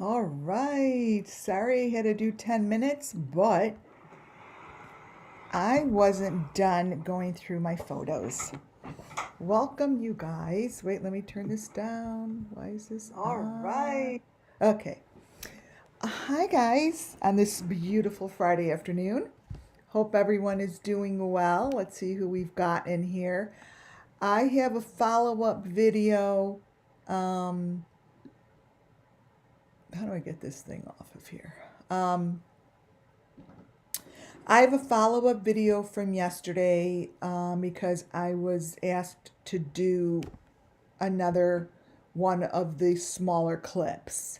All right. Sorry I had to do 10 minutes, but I wasn't done going through my photos. Welcome, you guys. Wait, let me turn this down. Why is this All on? right. Okay. Hi, guys, on this beautiful Friday afternoon. Hope everyone is doing well. Let's see who we've got in here. I have a follow-up video. How do I get this thing off of here? I have a follow-up video from yesterday because I was asked to do another one of the smaller clips.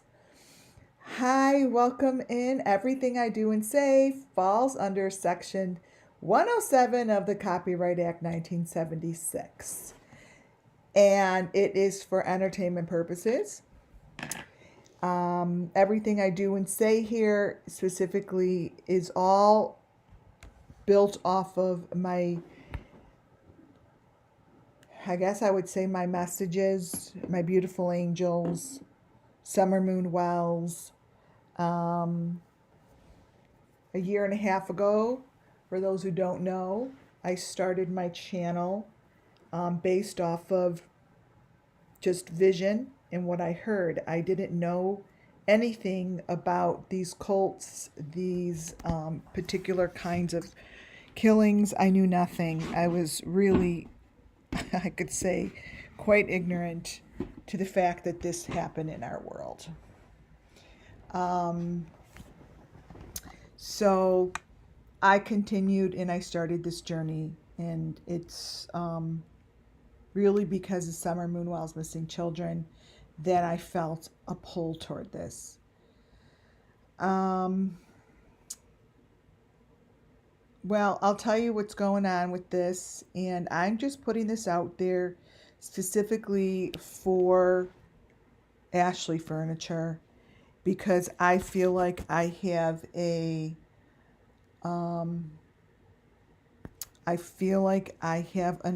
Hi, welcome in. Everything I do and say falls under Section 107 of the Copyright Act 1976. And it is for entertainment purposes. Everything I do and say here specifically is all built off of my, I guess I would say my messages, my beautiful angels, summer moon wells. A year and a half ago, for those who don't know, I started my channel based off of just vision and what I heard. I didn't know anything about these cults, these particular kinds of killings. I knew nothing. I was really, I could say, quite ignorant to the fact that this happened in our world. So I continued and I started this journey, and it's really because of Summer Moonwell's missing children that I felt a pull toward this. Well, I'll tell you what's going on with this, and I'm just putting this out there specifically for Ashley Furniture because I feel like I have an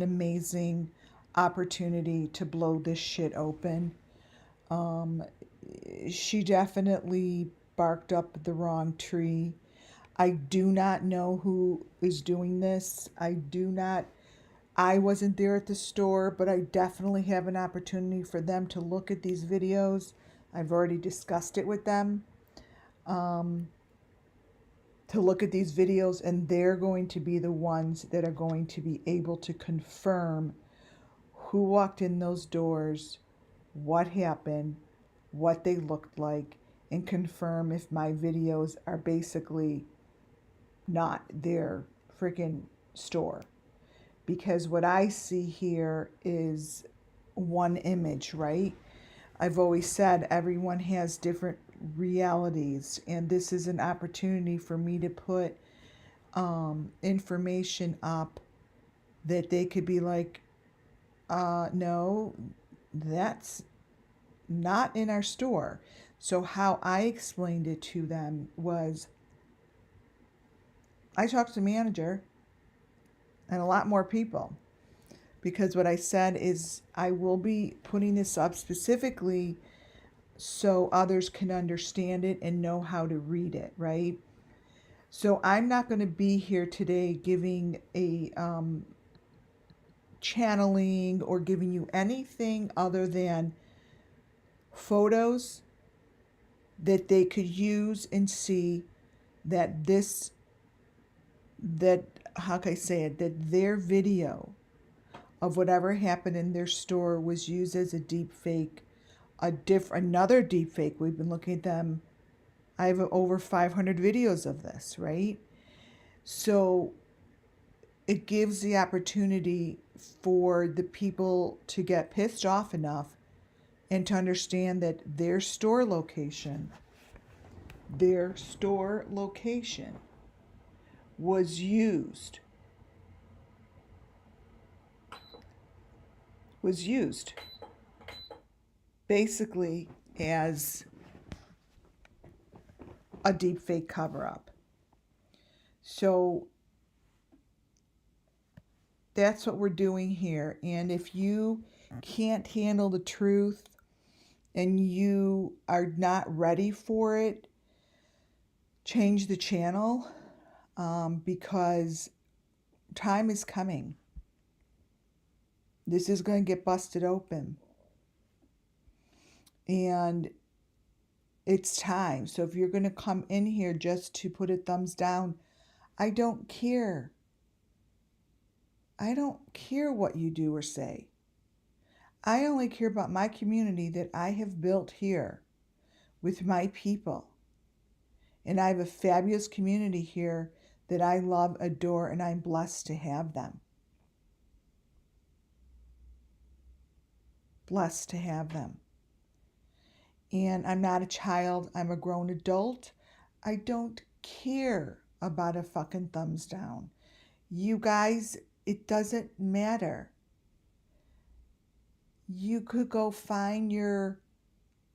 amazing opportunity to blow this shit open. She definitely barked up the wrong tree. I do not know who is doing this. I wasn't there at the store, but I definitely have an opportunity for them to look at these videos. I've already discussed it with them. To look at these videos, and they're going to be the ones that are going to be able to confirm who walked in those doors, what happened, what they looked like, and confirm if my videos are basically not their freaking store. Because what I see here is one image, right? I've always said everyone has different realities, and this is an opportunity for me to put information up that they could be like, no, that's not in our store. So how I explained it to them was, I talked to the manager and a lot more people, because what I said is I will be putting this up specifically so others can understand it and know how to read it, right? So I'm not going to be here today giving a channeling or giving you anything other than photos that they could use and see that how can I say it, that their video of whatever happened in their store was used as a deep fake, another deep fake. We've been looking at them. I have over 500 videos of this, right? So it gives the opportunity for the people to get pissed off enough and to understand that their store location was used basically as a deep fake cover-up. So that's what we're doing here. And if you can't handle the truth and you are not ready for it, change the channel, because time is coming. This is going to get busted open. And it's time. So if you're going to come in here just to put a thumbs down, I don't care. I don't care what you do or say. I only care about my community that I have built here with my people. And I have a fabulous community here that I love, adore, and I'm blessed to have them. Blessed to have them. And I'm not a child. I'm a grown adult. I don't care about a fucking thumbs down. You guys, it doesn't matter. You could go find your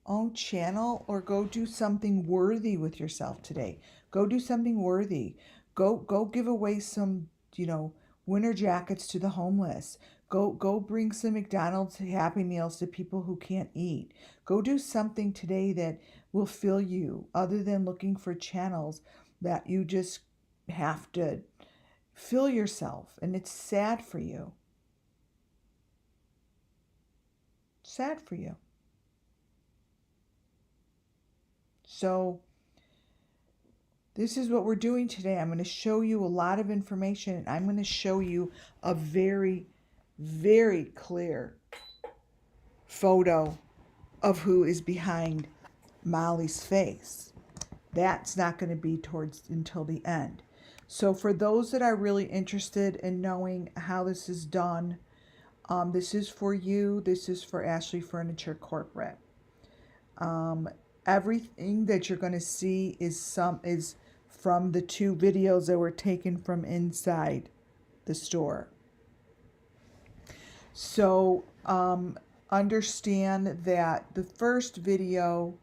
own channel or go do something worthy with yourself today. Go do something worthy. Go give away some, winter jackets to the homeless. Go bring some McDonald's Happy Meals to people who can't eat. Go do something today that will fill you, other than looking for channels that you just have to fill yourself. And it's sad for you. Sad for you. So this is what we're doing today. I'm going to show you a lot of information, and I'm going to show you a very, very clear photo of who is behind Molly's face. That's not going to be until the end. So for those that are really interested in knowing how this is done, this is for you. This is for Ashley Furniture Corporate. Everything that you're going to see is from the 2 videos that were taken from inside the store. So understand that the first video,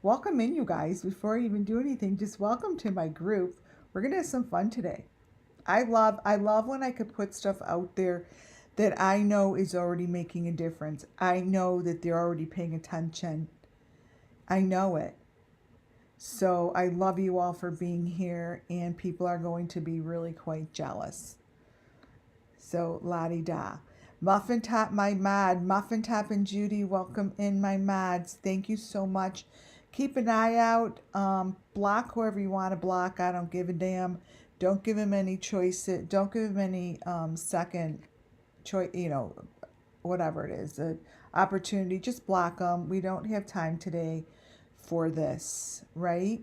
welcome in, you guys. Before I even do anything, just welcome to my group. We're going to have some fun today. I love when I could put stuff out there that I know is already making a difference. I know that they're already paying attention. I know it. So I love you all for being here, and people are going to be really quite jealous. So la-di-da. Muffin Top, my mod. Muffin Top and Judy, welcome in, my mods. Thank you so much. Keep an eye out. Block whoever you want to block. I don't give a damn. Don't give him any choice. Don't give him any second choice, whatever it is, the opportunity. Just block them. We don't have time today for this, right?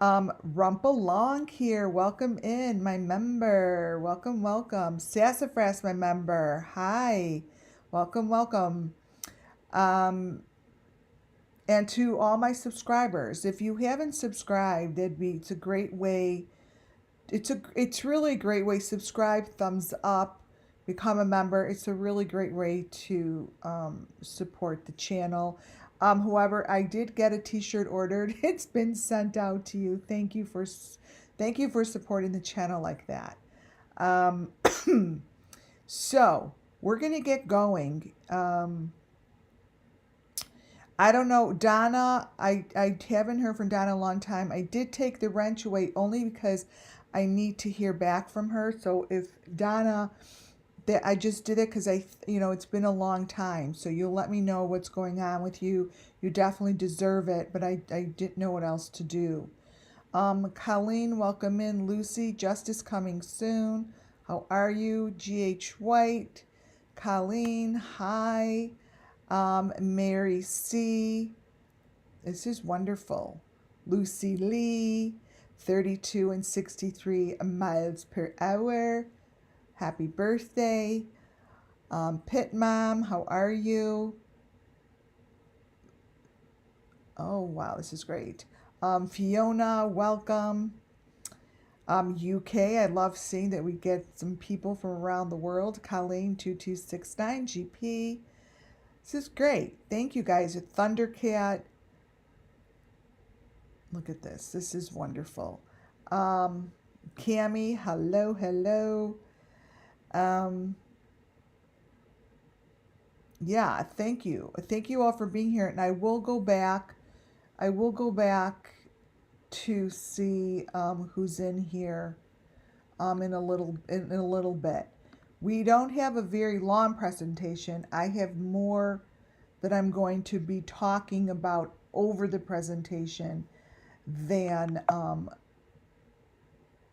Rumpalong here. Welcome in, my member. Welcome, welcome. Sassafras, my member. Hi. Welcome, welcome. And to all my subscribers, if you haven't subscribed, it's a great way. It's really a great way. Subscribe, thumbs up, become a member. It's a really great way to support the channel. However, I did get a t-shirt ordered. It's been sent out to you. Thank you for supporting the channel like that. So we're going to get going. I don't know, Donna, I haven't heard from Donna in a long time. I did take the wrench away only because I need to hear back from her. So if Donna, I just did it because it's been a long time. So you'll let me know what's going on with you. You definitely deserve it, but I didn't know what else to do. Colleen, welcome in. Lucy, justice coming soon. How are you? G.H. White. Colleen, hi. Mary C. This is wonderful. Lucy Lee, 32 and 63 miles per hour. Happy birthday. Pit Mom, how are you? Oh, wow, this is great. Fiona, welcome. UK, I love seeing that we get some people from around the world. Colleen, 2269, GP. This is great. Thank you, guys. A Thundercat. Look at this. This is wonderful. Cami, hello, hello. yeah, thank you. Thank you all for being here. And I will go back. I will go back to see who's in here in a little bit. We don't have a very long presentation. I have more that I'm going to be talking about over the presentation than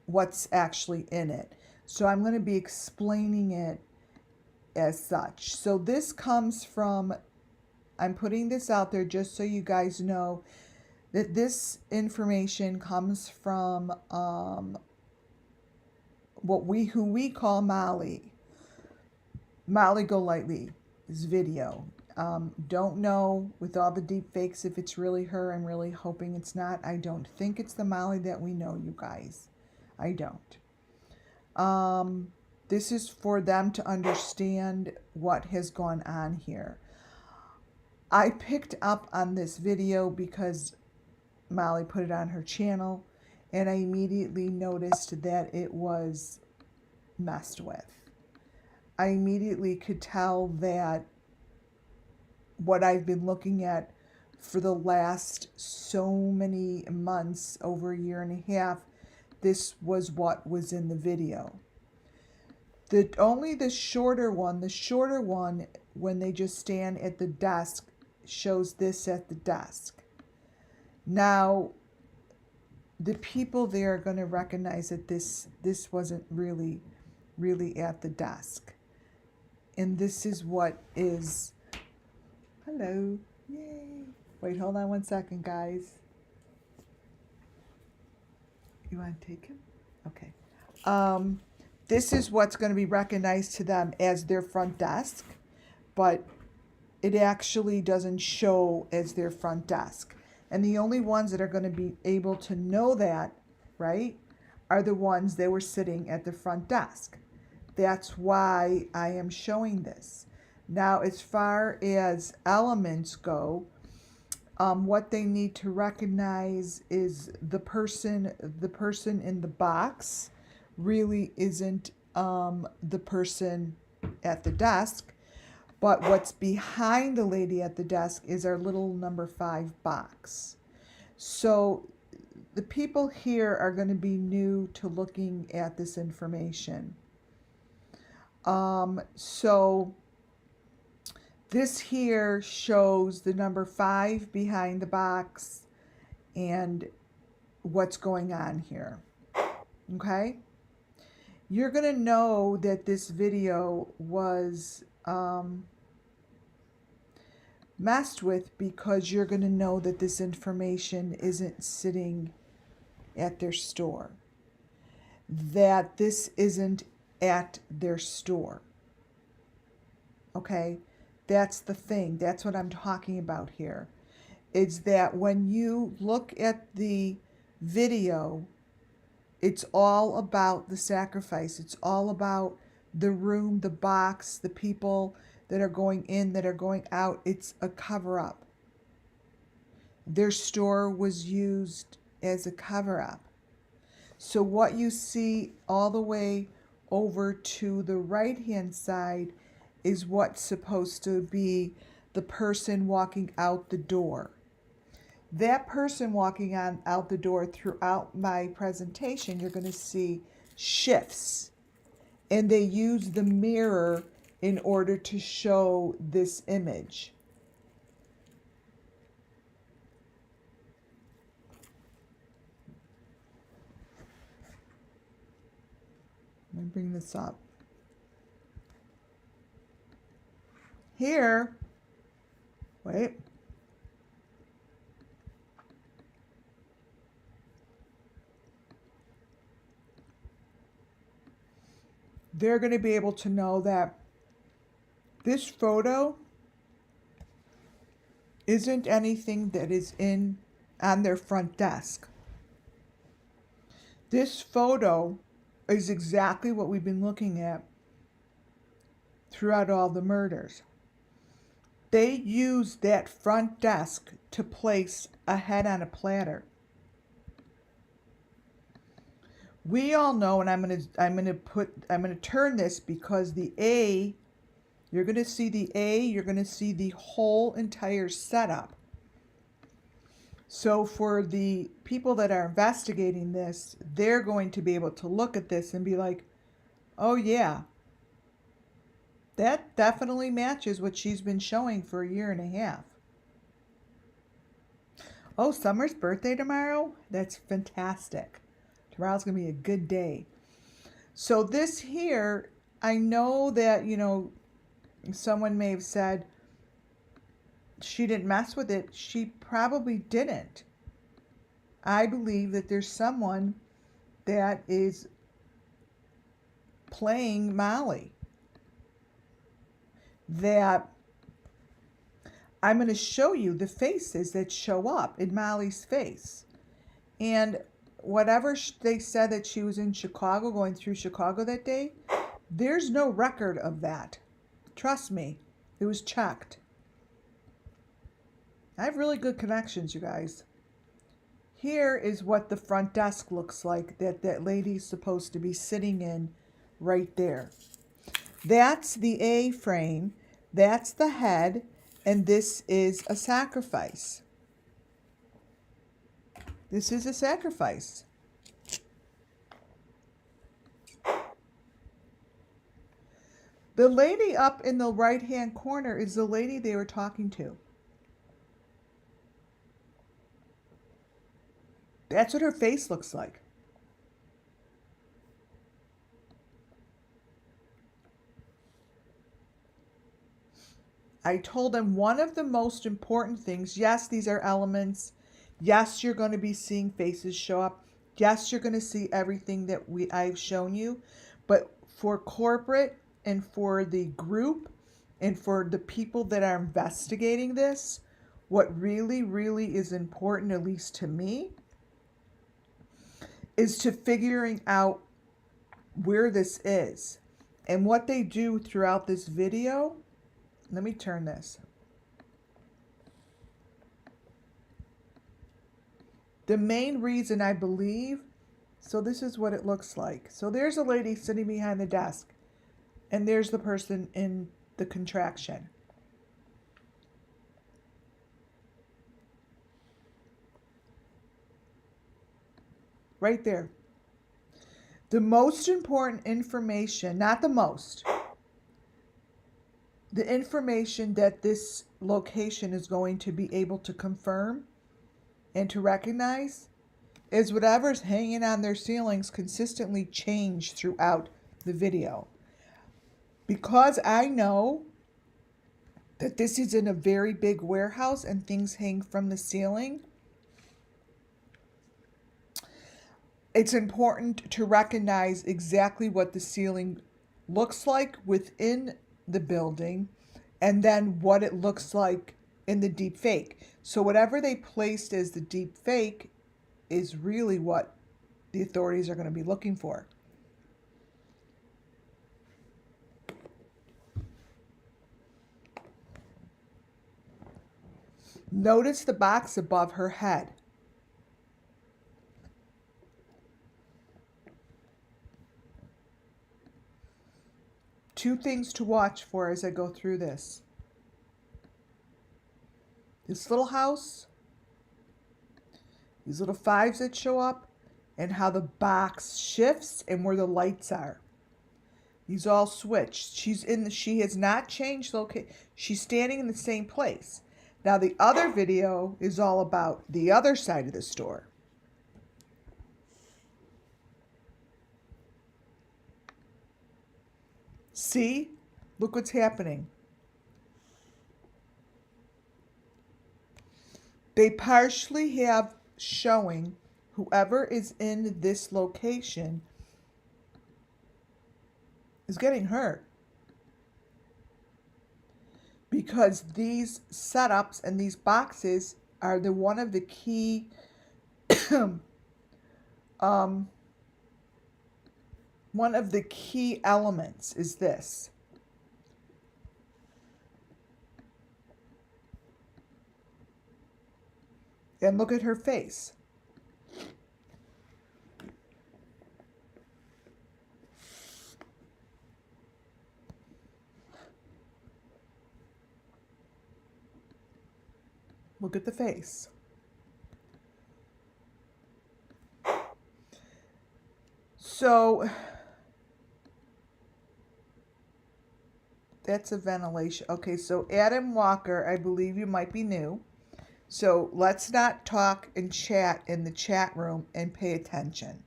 what's actually in it. So I'm going to be explaining it as such. So this comes from, I'm putting this out there just so you guys know that this information comes from who we call MOLLYGOLIGHTLY's video. Don't know with all the deep fakes if it's really her. I'm really hoping it's not. I don't think it's the Molly that we know, you guys. I don't. This is for them to understand what has gone on here. I picked up on this video because Molly put it on her channel, and I immediately noticed that it was messed with. I immediately could tell that what I've been looking at for the last so many months, over a year and a half, this was what was in the video. Only the shorter one, when they just stand at the desk, shows this at the desk. Now, the people there are going to recognize that this wasn't really at the desk. And this is what is, hello, yay. Wait, hold on one second, guys. You want to take him? Okay. This is what's going to be recognized to them as their front desk, but it actually doesn't show as their front desk. And the only ones that are going to be able to know that, right, are the ones that were sitting at the front desk. That's why I am showing this. Now, as far as elements go, what they need to recognize is the person in the box really isn't the person at the desk, but what's behind the lady at the desk is our little number 5 box. So the people here are going to be new to looking at this information. So this here shows the number 5 behind the box and what's going on here. Okay? You're going to know that this video was messed with because you're going to know that this information isn't sitting at their store. That this isn't at their store. Okay? That's the thing. That's what I'm talking about here. Is that when you look at the video, it's all about the sacrifice. It's all about the room, the box, the people that are going in, that are going out. It's a cover-up. Their store was used as a cover-up. So what you see all the way over to the right-hand side is what's supposed to be the person walking out the door. That person walking out the door, throughout my presentation, you're going to see shifts. And they use the mirror in order to show this image. Let me bring this up. Here, wait. They're going to be able to know that this photo isn't anything that is on their front desk. This photo is exactly what we've been looking at throughout all the murders. They used that front desk to place a head on a platter. We all know, and I'm going to turn this because the A You're going to see the A, you're going to see the whole entire setup. So for the people that are investigating this, they're going to be able to look at this and be like, oh yeah, that definitely matches what she's been showing for a year and a half. Oh, Summer's birthday tomorrow? That's fantastic. Tomorrow's going to be a good day. So this here, I know that, you know, someone may have said she didn't mess with it. She probably didn't. I believe that there's someone that is playing Molly. That I'm going to show you the faces that show up in Molly's face. And whatever they said that she was in Chicago, going through Chicago that day, there's no record of that. Trust me, it was checked. I have really good connections, you guys. Here is what the front desk looks like that lady's supposed to be sitting in right there. That's the A frame, that's the head, and this is a sacrifice. This is a sacrifice. The lady up in the right-hand corner is the lady they were talking to. That's what her face looks like. I told them one of the most important things, yes, these are elements. Yes, you're going to be seeing faces show up. Yes, you're going to see everything that I've shown you. But for corporate and for the group and for the people that are investigating this, what really, really is important, at least to me, is to figuring out where this is. And what they do throughout this video, let me turn this. The main reason I believe, so this is what it looks like. So there's a lady sitting behind the desk, and there's the person in the contraction. Right there. The most important information, not the most, the information that this location is going to be able to confirm and to recognize is whatever's hanging on their ceilings consistently changed throughout the video. Because I know that this is in a very big warehouse and things hang from the ceiling, it's important to recognize exactly what the ceiling looks like within the building and then what it looks like in the deep fake. So whatever they placed as the deep fake is really what the authorities are going to be looking for. Notice the box above her head. Two things to watch for as I go through this. This little house, these little fives that show up, and how the box shifts and where the lights are. These all switched. She has not changed location. She's standing in the same place. Now the other video is all about the other side of the store. See? Look what's happening. They partially have showing whoever is in this location is getting hurt. Because these setups and these boxes are one of the key one of the key elements is this. And look at her face. Look at the face. So that's a ventilation. Okay, so Adam Walker, I believe you might be new. So let's not talk and chat in the chat room and pay attention.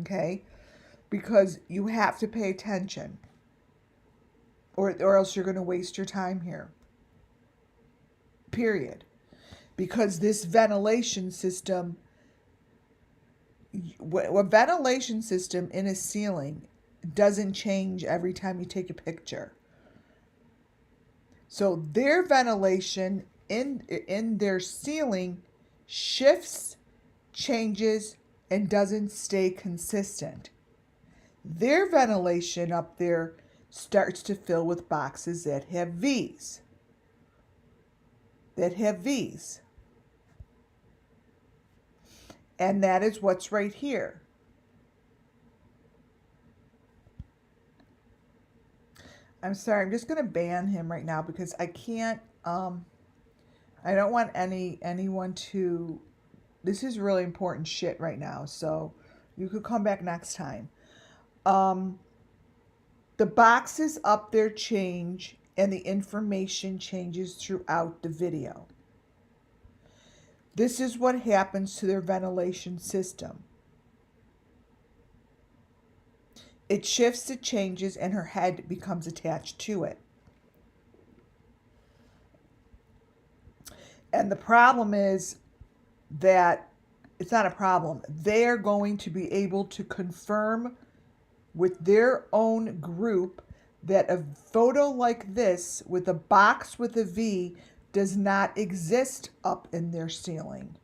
Okay? Because you have to pay attention. Or else you're going to waste your time here. Period. Because this ventilation system, a ventilation system in a ceiling doesn't change every time you take a picture. So their ventilation in their ceiling shifts, changes, and doesn't stay consistent. Their ventilation up there starts to fill with boxes that have V's. And that is what's right here. I'm sorry, I'm just going to ban him right now because I can't, I don't want anyone to, this is really important shit right now, so you could come back next time. The boxes up there change and the information changes throughout the video. This is what happens to their ventilation system. It shifts, it changes, and her head becomes attached to it. And the problem is that it's not a problem. They're going to be able to confirm with their own group that a photo like this with a box with a V does not exist up in their ceiling.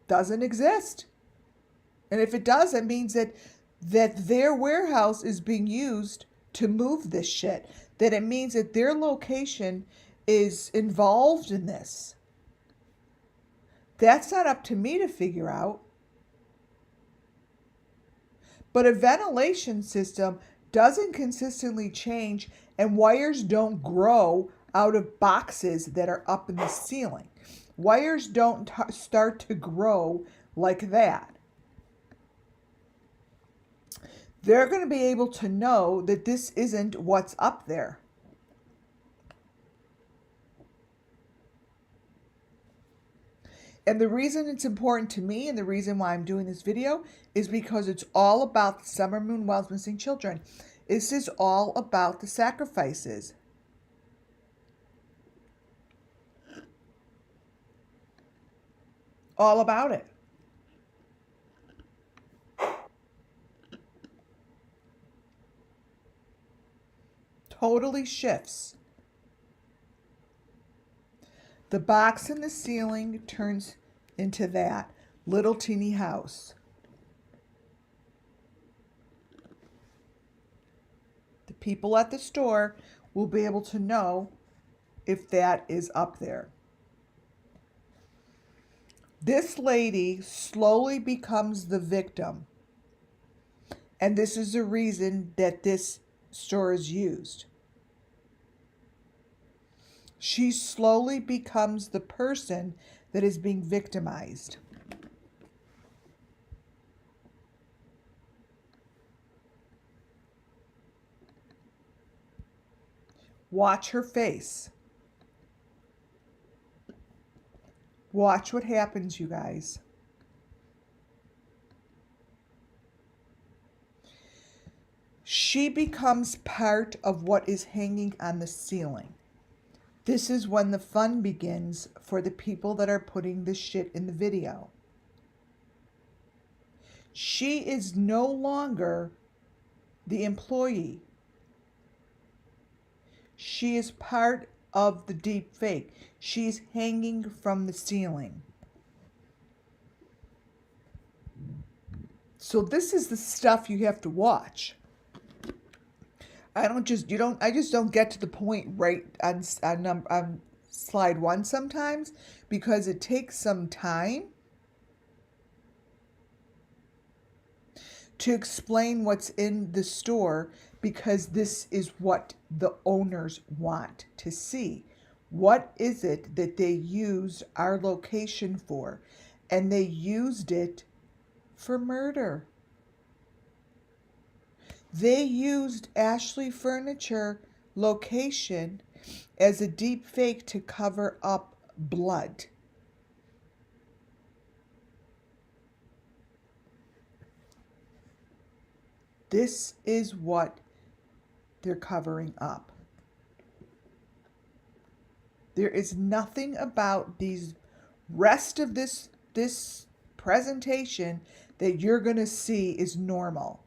Doesn't exist. And if it does, it means that their warehouse is being used to move this shit. That it means that their location is involved in this. That's not up to me to figure out. But a ventilation system doesn't consistently change, and wires don't grow out of boxes that are up in the ceiling. Wires don't start to grow like that. They're going to be able to know that this isn't what's up there. And the reason it's important to me and the reason why I'm doing this video is because it's all about the Summer Moon Wells missing children. This is all about the sacrifices. All about it. Totally shifts. The box in the ceiling turns into that little teeny house. The people at the store will be able to know if that is up there. This lady slowly becomes the victim. And this is the reason that this store is used. She slowly becomes the person that is being victimized. Watch her face. Watch what happens, you guys. She becomes part of what is hanging on the ceiling. This is when the fun begins for the people that are putting this shit in the video. She is no longer the employee. She is part of the deep fake. She's hanging from the ceiling. So this is the stuff you have to watch. I just don't get to the point right on slide 1 sometimes because it takes some time to explain what's in the store because this is what the owners want to see. What is it that they used our location for? And they used it for murder. They used Ashley Furniture location as a deep fake to cover up blood. This is what they're covering up. There is nothing about these rest of this presentation that you're going to see is normal.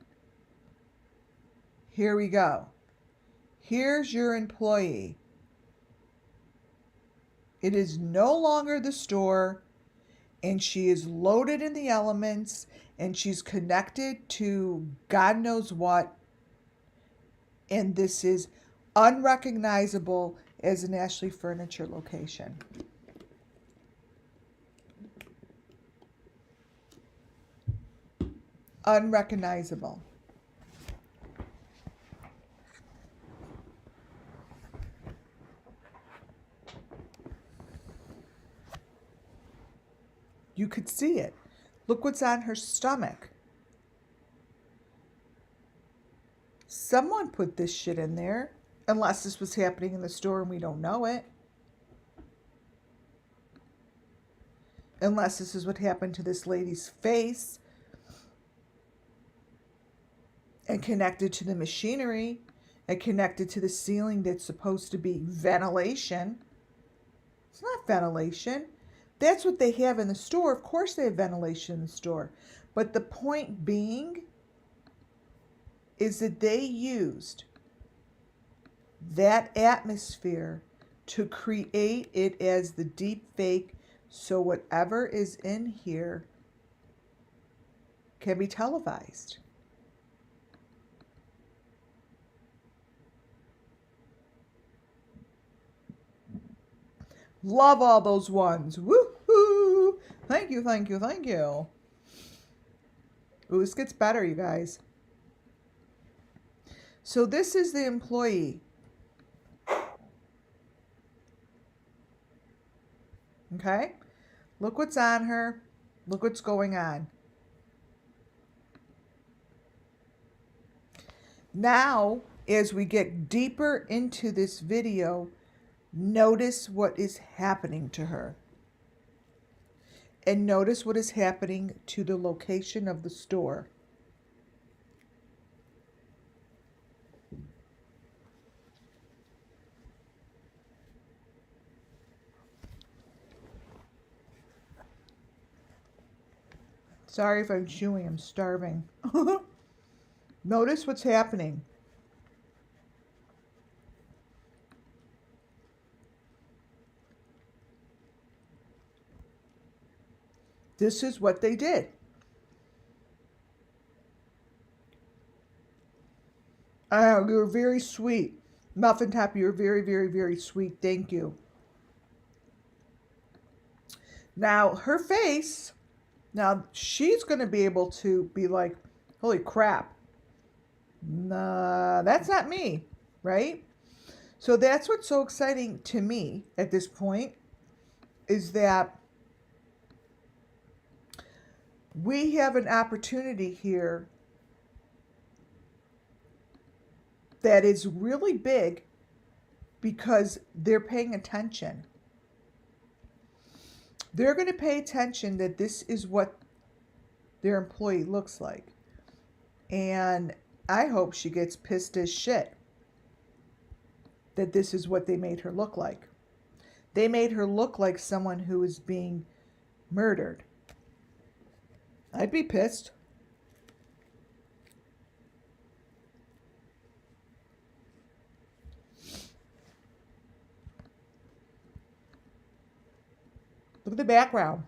Here we go. Here's your employee. It is no longer the store, and she is loaded in the elements, and she's connected to God knows what, and this is unrecognizable as an Ashley Furniture location. Unrecognizable. You could see it. Look what's on her stomach. Someone put this shit in there, unless this was happening in the store and we don't know it. Unless this is what happened to this lady's face and connected to the machinery and connected to the ceiling that's supposed to be ventilation. It's not ventilation. That's what they have in the store. Of course they have ventilation in the store. But the point being is that they used that atmosphere to create it as the deep fake, so whatever is in here can be televised. Love all those ones. Woohoo! Thank you, thank you, thank you. Ooh, this gets better, you guys. So this is the employee. Okay? Look what's on her. Look what's going on. Now, as we get deeper into this video, notice what is happening to her. And notice what is happening to the location of the store. Sorry if I'm chewing, I'm starving. Notice what's happening. This is what they did. Oh, you're very sweet. Muffin Top, you're very, very, very sweet. Thank you. Now, her face, now she's going to be able to be like, holy crap. Nah, that's not me, right? So that's what's so exciting to me at this point, is that we have an opportunity here that is really big because they're paying attention. They're going to pay attention that this is what their employee looks like. And I hope she gets pissed as shit that this is what they made her look like. They made her look like someone who is being murdered. I'd be pissed. Look at the background.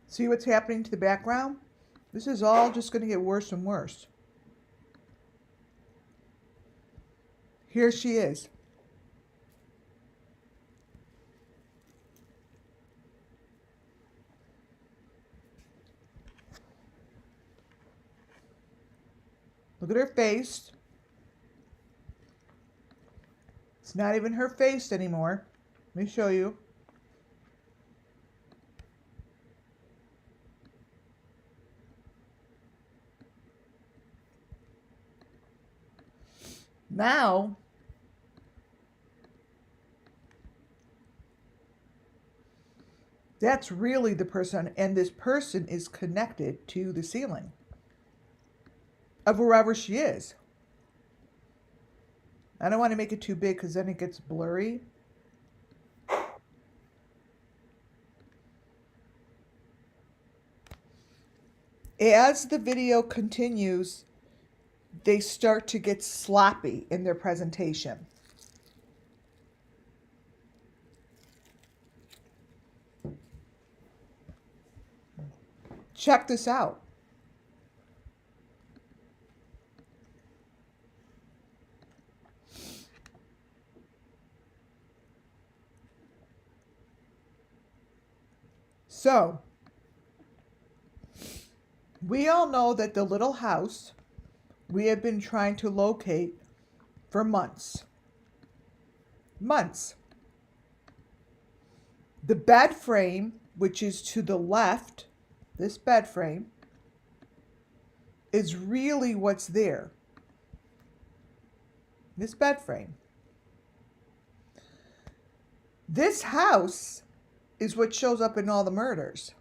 See what's happening to the background? This is all just going to get worse and worse. Here she is. Look at her face. It's not even her face anymore. Let me show you. Now, that's really the person, and this person is connected to the ceiling of wherever she is. I don't want to make it too big because then it gets blurry. As the video continues, they start to get sloppy in their presentation. Check this out. So, we all know that the little house we have been trying to locate for months. Months. The bed frame, which is to the left, this bed frame, is really what's there. This bed frame. This house is what shows up in all the murders.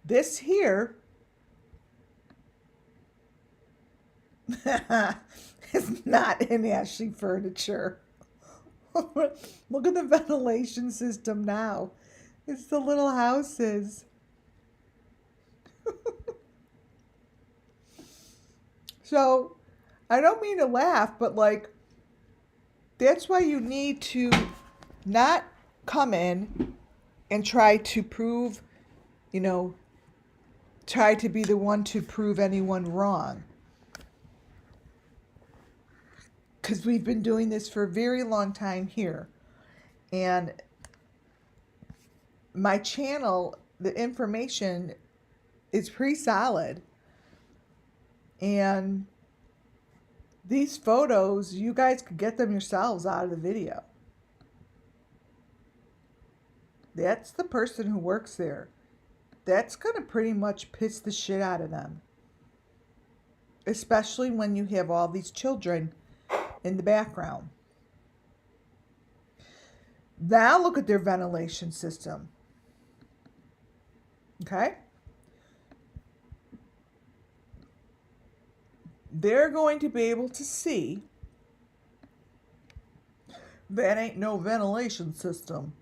This here is not in Ashley furniture. Look at the ventilation system now. It's the little houses. So, I don't mean to laugh, but like, that's why you need to not come in and try to prove, try to be the one to prove anyone wrong. Because we've been doing this for a very long time here. And my channel, the information is pretty solid. And these photos, you guys could get them yourselves out of the video. That's the person who works there. That's going to pretty much piss the shit out of them. Especially when you have all these children in the background. Now look at their ventilation system. Okay? They're going to be able to see that ain't no ventilation system.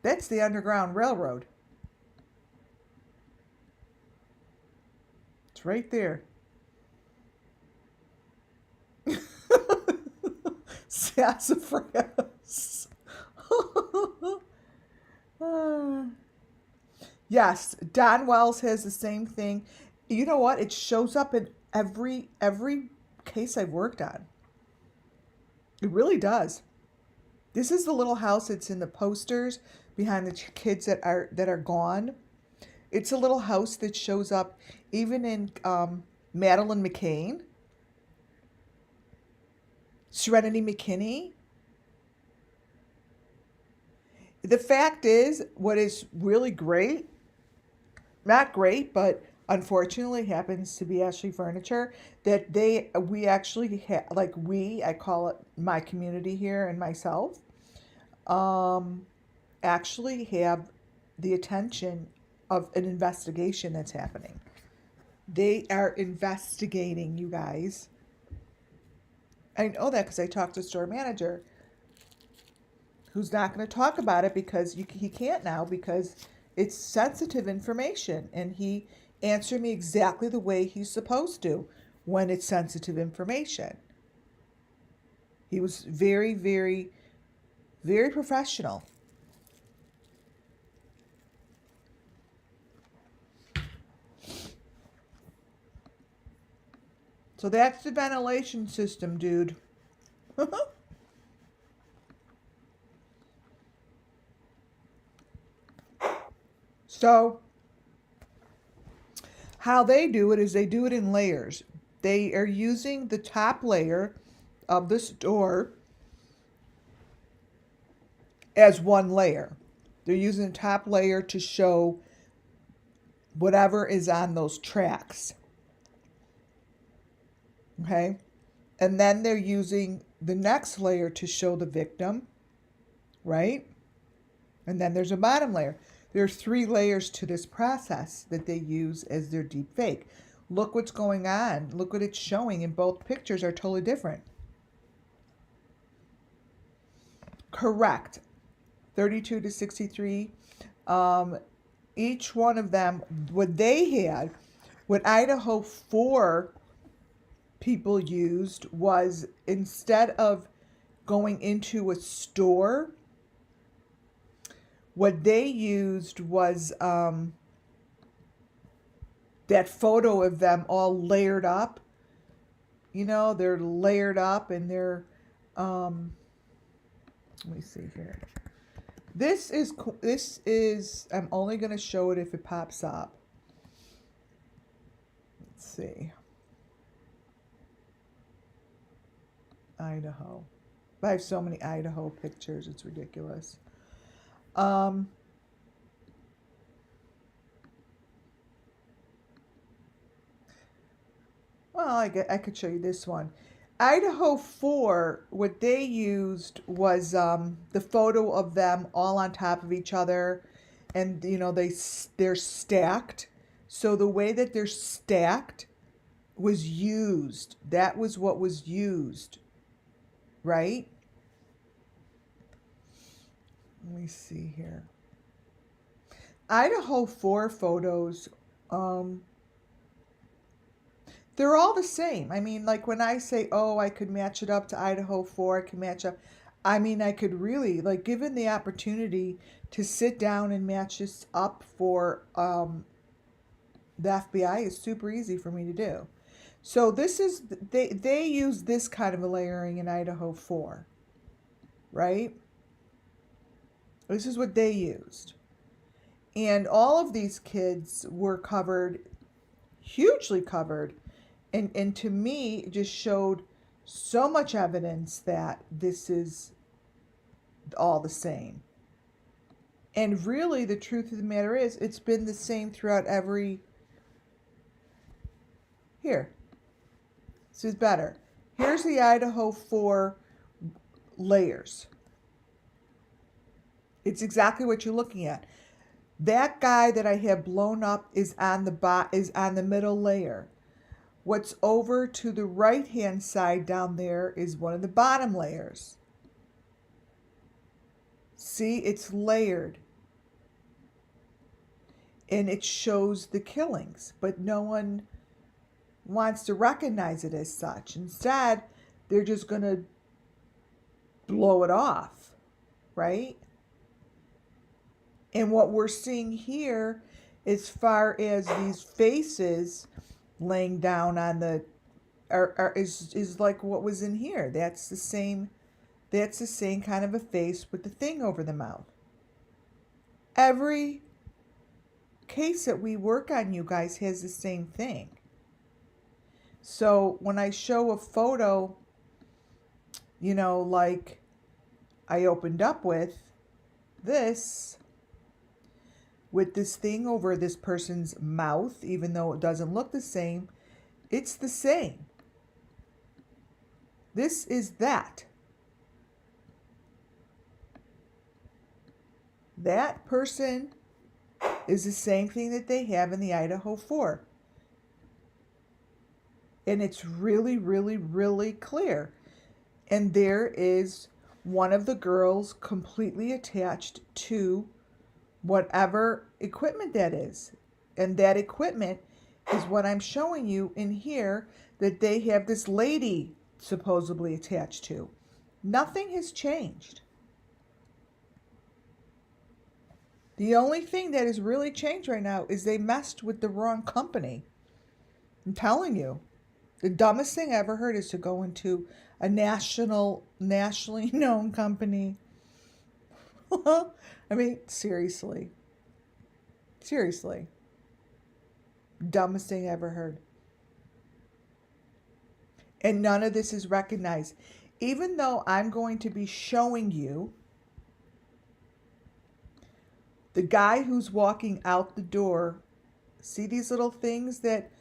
That's the Underground Railroad. It's right there. Sassafras. Yes, Don Wells has the same thing. You know what? It shows up in every case I've worked on. It really does. This is the little house that's in the posters behind the kids that are gone. It's a little house that shows up even in Madeline McCain, Serenity McKinney. The fact is, what is really great, not great, but unfortunately happens to be Ashley Furniture, that we actually have, I call it my community here and myself, actually have the attention of an investigation that's happening. They are investigating, you guys. I know that because I talked to the store manager, who's not going to talk about it because he can't now because it's sensitive information. And he answered me exactly the way he's supposed to when it's sensitive information. He was very, very, very professional. So that's the ventilation system, dude. So how they do it is they do it in layers. They are using the top layer of the store as one layer. They're using the top layer to show whatever is on those tracks. Okay? And then they're using the next layer to show the victim, right? And then there's a bottom layer. There's 3 layers to this process that they use as their deep fake. Look what's going on. Look what it's showing, and both pictures are totally different. Correct. 32 to 63. Each one of them, what they had, what Idaho 4 people used was, instead of going into a store, what they used was that photo of them all layered up. You know, they're layered up, and they're, let me see here. This is, I'm only going to show it if it pops up. Let's see. Idaho. I have so many Idaho pictures, it's ridiculous. Well, I could show you this one. Idaho 4, what they used was the photo of them all on top of each other, and you know they're stacked. So the way that they're stacked was used. That was what was used, right? Let me see here. Idaho 4 photos, they're all the same. I mean, like when I say, oh, I could match it up to Idaho 4, I could match up. I mean, I could really, like, given the opportunity to sit down and match this up for the FBI is super easy for me to do. So this is, they use this kind of a layering in Idaho 4, right? This is what they used. And all of these kids were covered, hugely covered. And to me, it just showed so much evidence that this is all the same. And really, the truth of the matter is, it's been the same throughout every... Here. This is better. Here's the Idaho 4 layers. It's exactly what you're looking at. That guy that I have blown up is on the middle layer. What's over to the right-hand side down there is one of the bottom layers. See, it's layered. And it shows the killings, but no one wants to recognize it as such. Instead, they're just going to blow it off, right? And what we're seeing here, as far as these faces laying down on the, is like what was in here. That's the same kind of a face with the thing over the mouth. Every case that we work on, you guys, has the same thing. So when I show a photo, you know, like I opened up with this thing over this person's mouth, even though it doesn't look the same, it's the same. This is that. That person is the same thing that they have in the Idaho 4. And it's really, really, really clear. And there is one of the girls completely attached to whatever equipment that is. And that equipment is what I'm showing you in here, that they have this lady supposedly attached to. Nothing has changed. The only thing that has really changed right now is they messed with the wrong company. I'm telling you. The dumbest thing I ever heard is to go into a nationally known company. I mean, seriously. Seriously. Dumbest thing I ever heard. And none of this is recognized. Even though I'm going to be showing you the guy who's walking out the door. See these little things that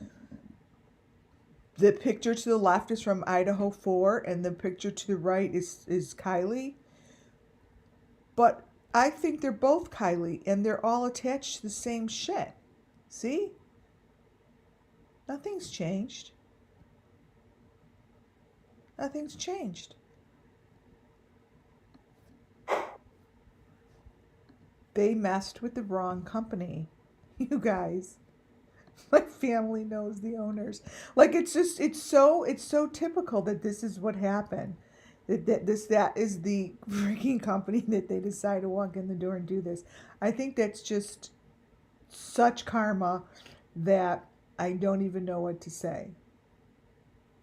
the picture to the left is from Idaho 4 and the picture to the right is Kylie? But I think they're both Kylie and they're all attached to the same shit. See? Nothing's changed. Nothing's changed. They messed with the wrong company. You guys. My family knows the owners. Like it's so typical that this is what happened. That is the freaking company that they decide to walk in the door and do this. I think that's just such karma that I don't even know what to say.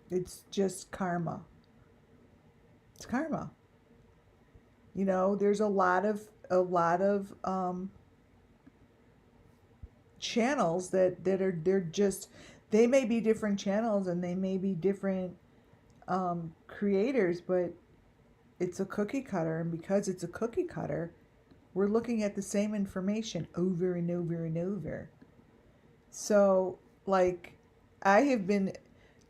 It's just karma. It's karma. You know, there's a lot of channels that they're just, they may be different channels and they may be different creators, but it's a cookie cutter, and because it's a cookie cutter, we're looking at the same information over and over and over. So like I have been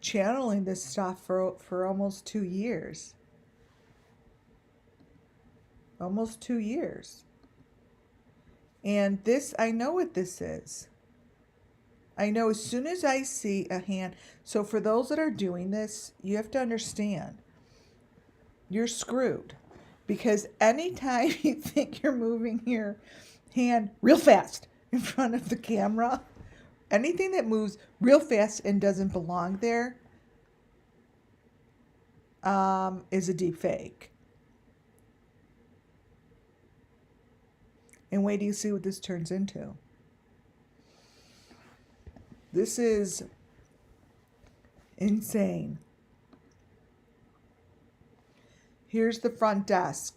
channeling this stuff for almost 2 years. Almost 2 years. And this, I know what this is. I know as soon as I see a hand. So for those that are doing this, you have to understand, you're screwed. Because anytime you think you're moving your hand real fast in front of the camera, anything that moves real fast and doesn't belong there is a deep fake. And wait till you see what this turns into. This is insane. Here's the front desk.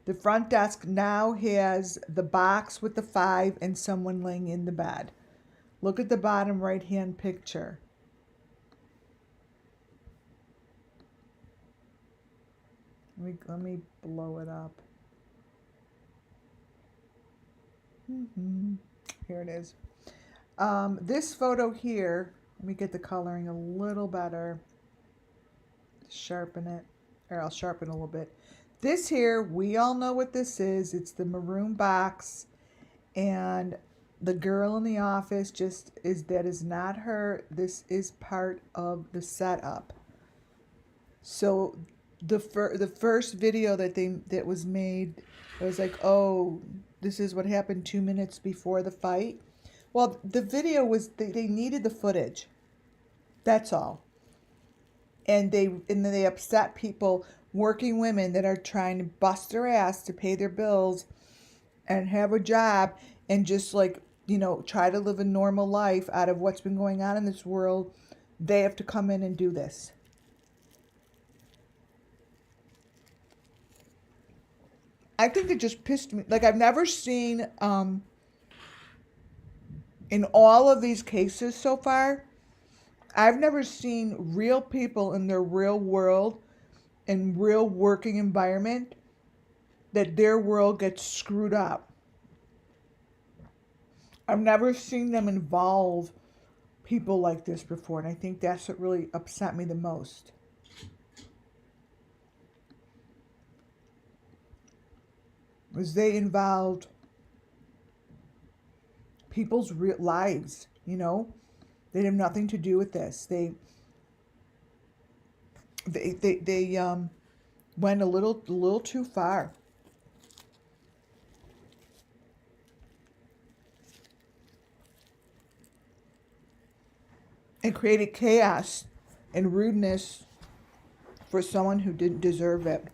The front desk now has the box with the 5 and someone laying in the bed. Look at the bottom right-hand picture. Let me blow it up. Here it is. This photo here, let me get the coloring a little better. Sharpen it, or I'll sharpen a little bit. This here, we all know what this is. It's the maroon box, and the girl in the office that is not her. This is part of the setup. So the first video that was made, it was like, oh, this is what happened 2 minutes before the fight. Well, the video was, they needed the footage. That's all. And then they upset people, working women that are trying to bust their ass to pay their bills and have a job and just like, you know, try to live a normal life out of what's been going on in this world. They have to come in and do this. I think it just pissed me. Like, I've never seen, in all of these cases so far, I've never seen real people in their real world and real working environment that their world gets screwed up. I've never seen them involve people like this before, and I think that's what really upset me the most. Was they involved people's real lives, you know? They have nothing to do with this. They went a little too far. And created chaos and rudeness for someone who didn't deserve it.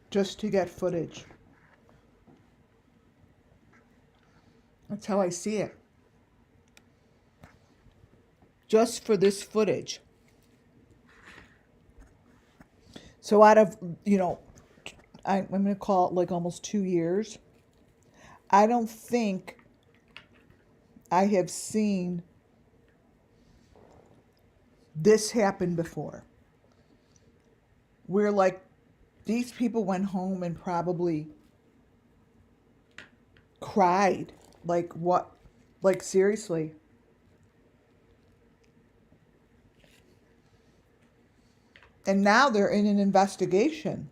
Just to get footage. That's how I see it. Just for this footage. So out of, you know, I'm going to call it like almost 2 years. I don't think I have seen this happen before. Where like these people went home and probably cried. Like what? Like seriously. And now they're in an investigation.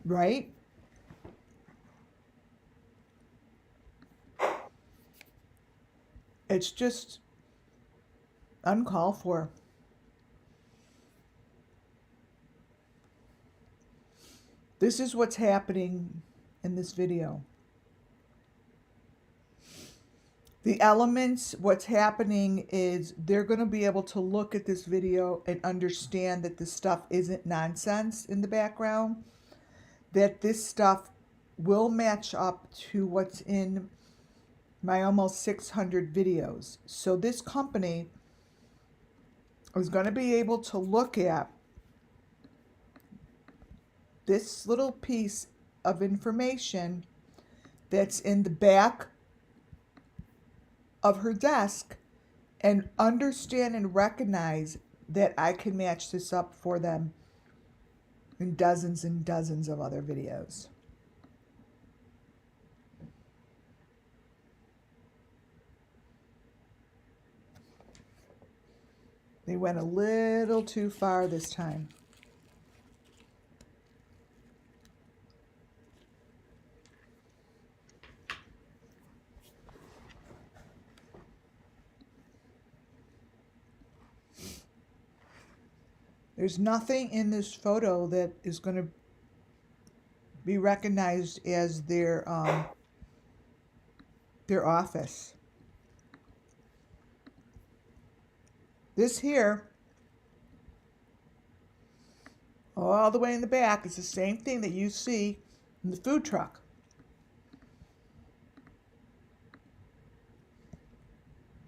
Right? It's just uncalled for. This is what's happening in this video. The elements, what's happening is they're going to be able to look at this video and understand that this stuff isn't nonsense in the background, that this stuff will match up to what's in my almost 600 videos. So this company is going to be able to look at this little piece of information that's in the back of her desk and understand and recognize that I can match this up for them in dozens and dozens of other videos. They went a little too far this time. There's nothing in this photo that is going to be recognized as their office. This here, all the way in the back, is the same thing that you see in the food truck.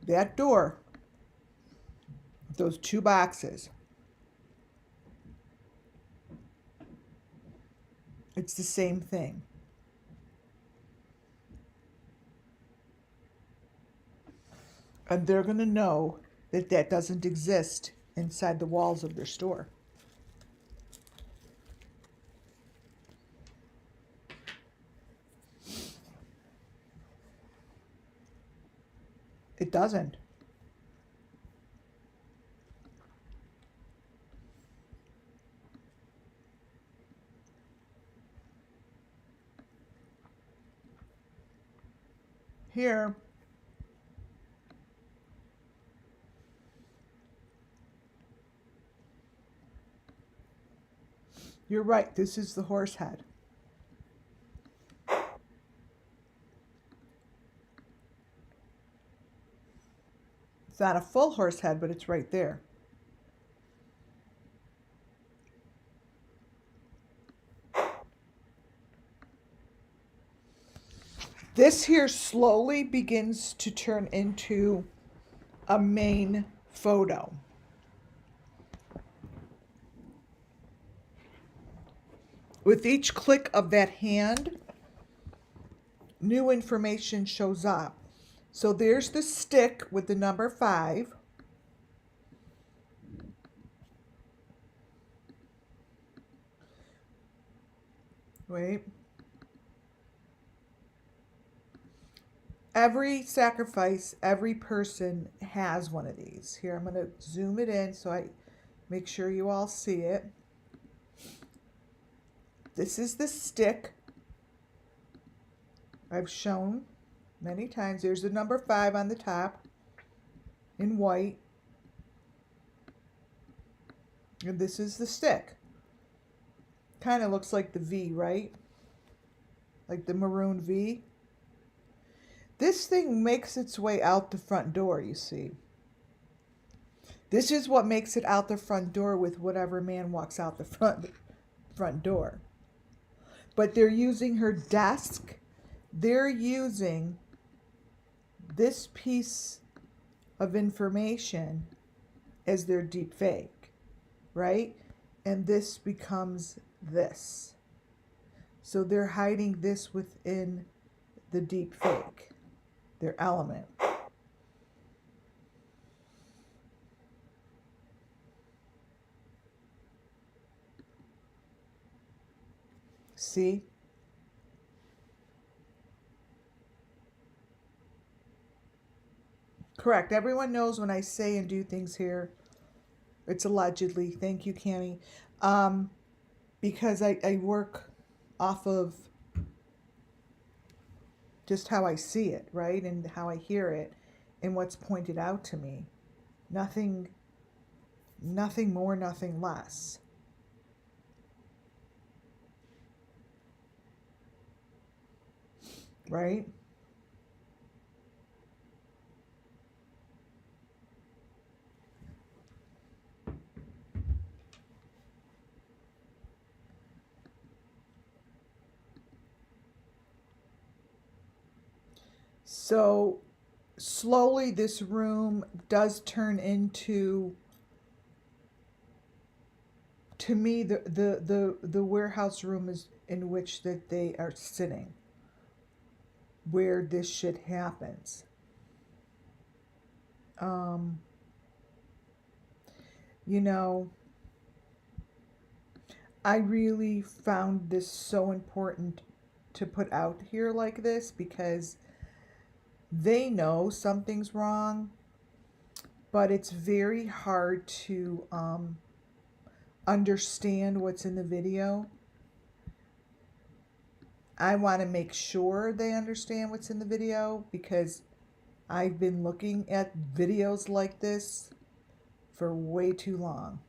That door, those two boxes. It's the same thing. And they're going to know that that doesn't exist inside the walls of their store. It doesn't. Here, you're right, this is the horse head. It's not a full horse head, but it's right there. This here slowly begins to turn into a main photo. With each click of that hand, new information shows up. So there's the stick with the number 5. Wait. Every sacrifice, every person has one of these. Here, I'm going to zoom it in so I make sure you all see it. This is the stick I've shown many times. There's the number 5 on the top in white. And this is the stick. Kind of looks like the V, right? Like the maroon V. This thing makes its way out the front door, you see. This is what makes it out the front door with whatever man walks out the front door. But they're using her desk. They're using this piece of information as their deep fake, right? And this becomes this. So they're hiding this within the deep fake, their element. See? Correct. Everyone knows when I say and do things here, it's allegedly. Thank you, Cami. Because I work off of just how I see it, right? And how I hear it and what's pointed out to me. Nothing more, nothing less. Right? So slowly this room does turn into, to me, the warehouse room is in which that they are sitting, where this shit happens. You know, I really found this so important to put out here like this because they know something's wrong, but it's very hard to understand what's in the video. I want to make sure they understand what's in the video because I've been looking at videos like this for way too long.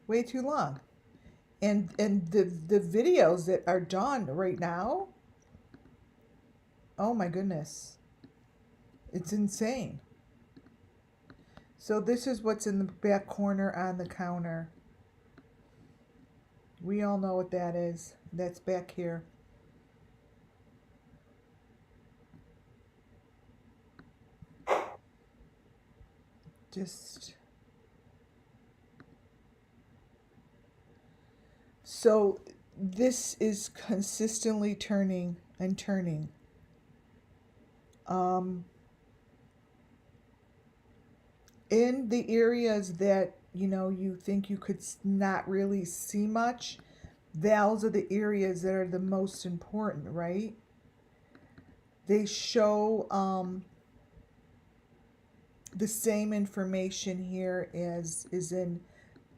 Way too long. And the videos that are done right now, oh my goodness. It's insane. So this is what's in the back corner on the counter. We all know what that is. That's back here. Just so this is consistently turning and turning. In the areas that, you know, you think you could not really see much, those are the areas that are the most important, right? They show the same information here as is in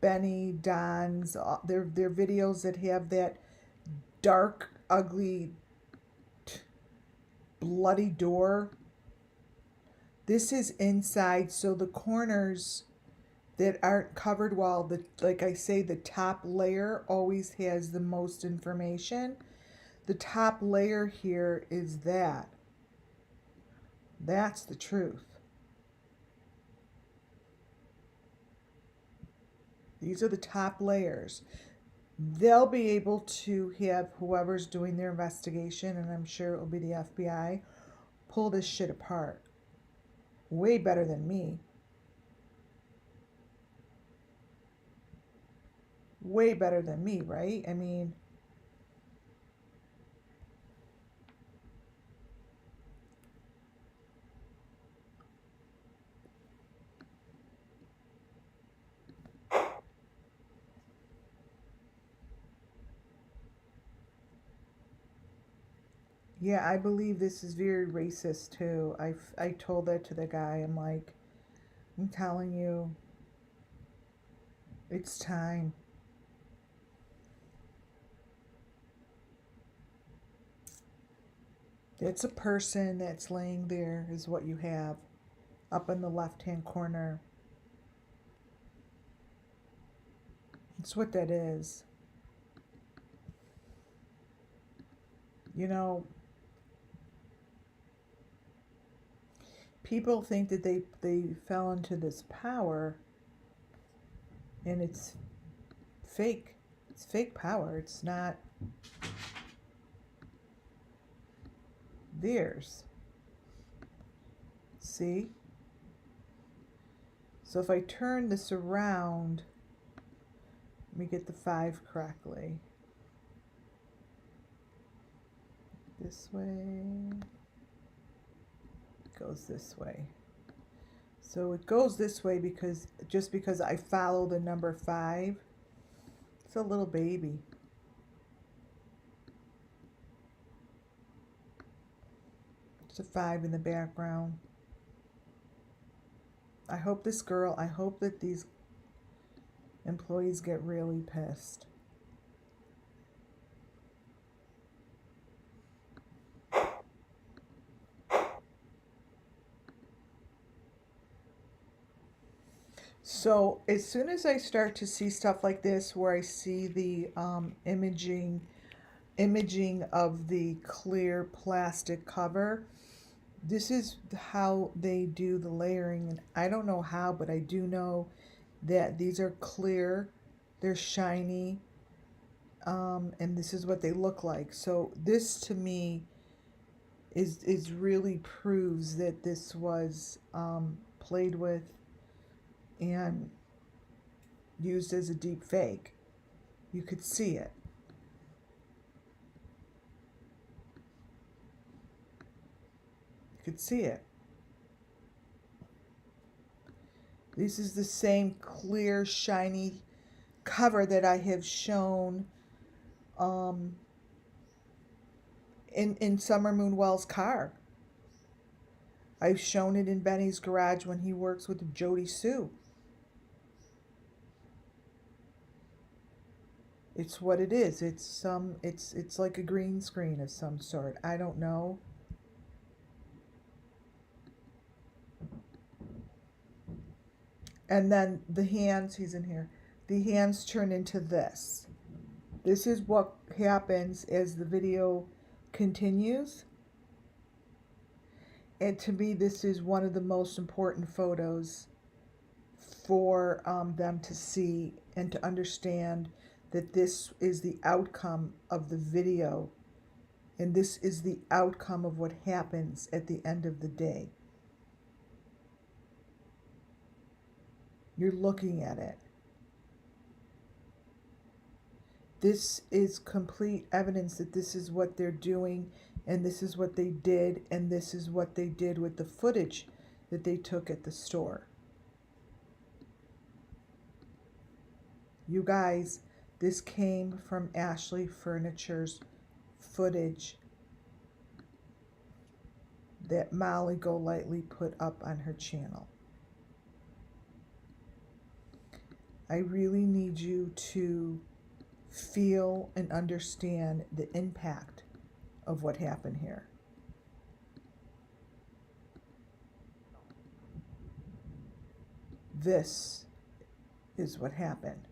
Benny, Don's, their videos that have that dark, ugly, bloody door. This is inside, so the corners that aren't covered well, like I say, the top layer always has the most information. The top layer here is that. That's the truth. These are the top layers. They'll be able to have whoever's doing their investigation, and I'm sure it will be the FBI, pull this shit apart. Way better than me. Way better than me, right? I mean, yeah, I believe this is very racist too. I told that to the guy. I'm like, I'm telling you, it's time. It's a person that's laying there is what you have up in the left-hand corner. It's what that is. You know, people think that they fell into this power, and it's fake. It's fake power. It's not theirs. See? So if I turn this around, Let me get the 5 correctly. This way. It goes this way. So it goes this way because just because I follow the number 5. It's a little baby. It's a 5 in the background. I hope that these employees get really pissed. So as soon as I start to see stuff like this, where I see the imaging of the clear plastic cover, this is how they do the layering. And I don't know how, but I do know that these are clear, they're shiny, and this is what they look like. So this to me is really proves that this was played with and used as a deep fake. You could see it. You could see it. This is the same clear, shiny cover that I have shown in Summer Moon Wells' car. I've shown it in Benny's garage when he works with Jody Sue. It's what it is. It's like a green screen of some sort. I don't know. And then the hands, he's in here. The hands turn into this. This is what happens as the video continues. And to me, this is one of the most important photos for them to see and to understand that this is the outcome of the video, and this is the outcome of what happens at the end of the day. You're looking at it. This is complete evidence that this is what they're doing, and this is what they did, and this is what they did with the footage that they took at the store. You guys, this came from Ashley Furniture's footage that Molly Golightly put up on her channel. I really need you to feel and understand the impact of what happened here. This is what happened.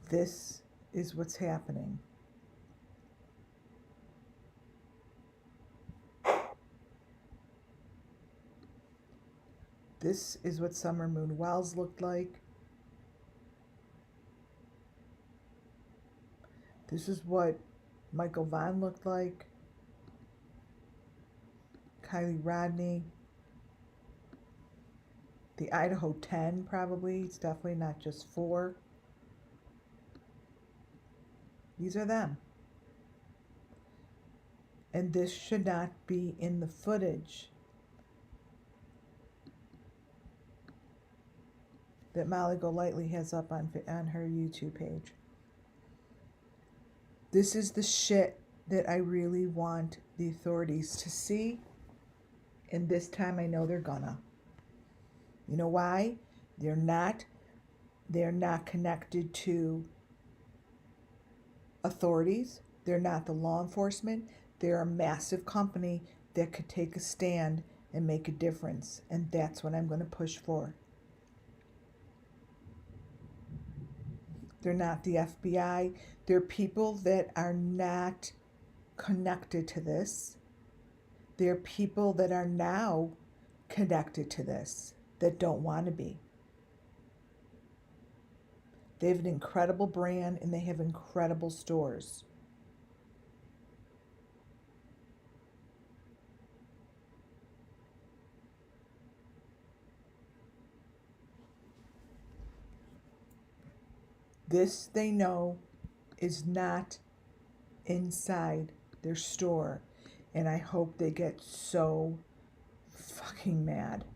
This is what's happening. This is what Summer Moon Wells looked like. This is what Michael Vaughn looked like. Kylie Rodney. The Idaho 10 probably. It's definitely not just 4. These are them. And this should not be in the footage that Molly Golightly has up on her YouTube page. This is the shit that I really want the authorities to see. And this time I know they're gonna. You know why? They're not connected to authorities. They're not the law enforcement. They're a massive company that could take a stand and make a difference. And that's what I'm going to push for. They're not the FBI. They're people that are not connected to this. They're people that are now connected to this that don't want to be. They have an incredible brand and they have incredible stores. This, they know, is not inside their store. And I hope they get so fucking mad.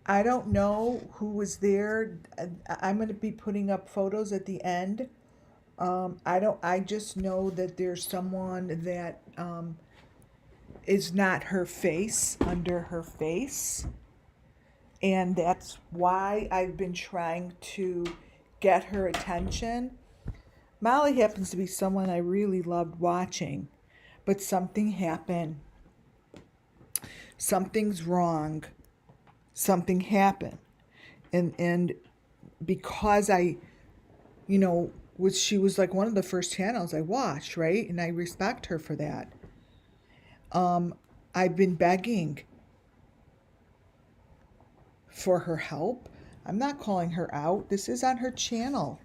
I don't know who was there. I'm going to be putting up photos at the end. I just know that there's someone that is not her face, under her face. And that's why I've been trying to get her attention. Molly happens to be someone I really loved watching, but something happened. Something's wrong. Something happened. And because I, she was like one of the first channels I watched, right? And I respect her for that. I've been begging for her help. I'm not calling her out. This is on her channel.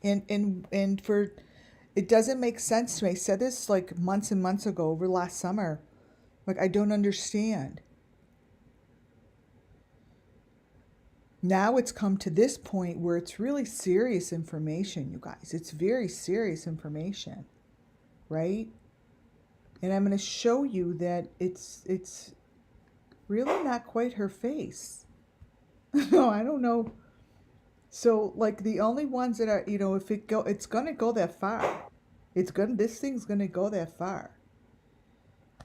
And for, it doesn't make sense to me. I said this like months and months ago, over last summer. Like, I don't understand. Now it's come to this point where it's really serious information, you guys. It's very serious information, right? And I'm going to show you that it's really not quite her face. No, I don't know. So, like, the only ones that are, if it's going to go that far. This thing's going to go that far.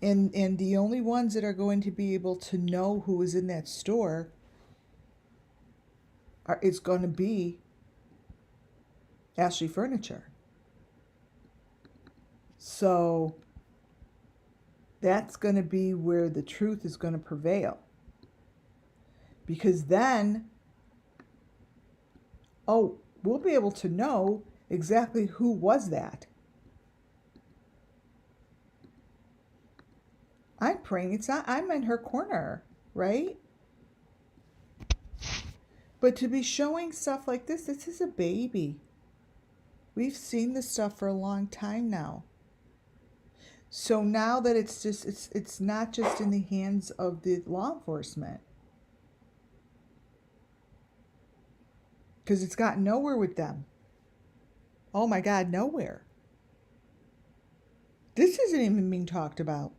And the only ones that are going to be able to know who is in that store is going to be Ashley Furniture. So that's going to be where the truth is going to prevail. Because then, we'll be able to know exactly who was that. I'm praying it's not, I'm in her corner, right? But to be showing stuff like this is a baby. We've seen this stuff for a long time now. So now that it's not just in the hands of the law enforcement. Because it's got nowhere with them. Oh my God, nowhere. This isn't even being talked about.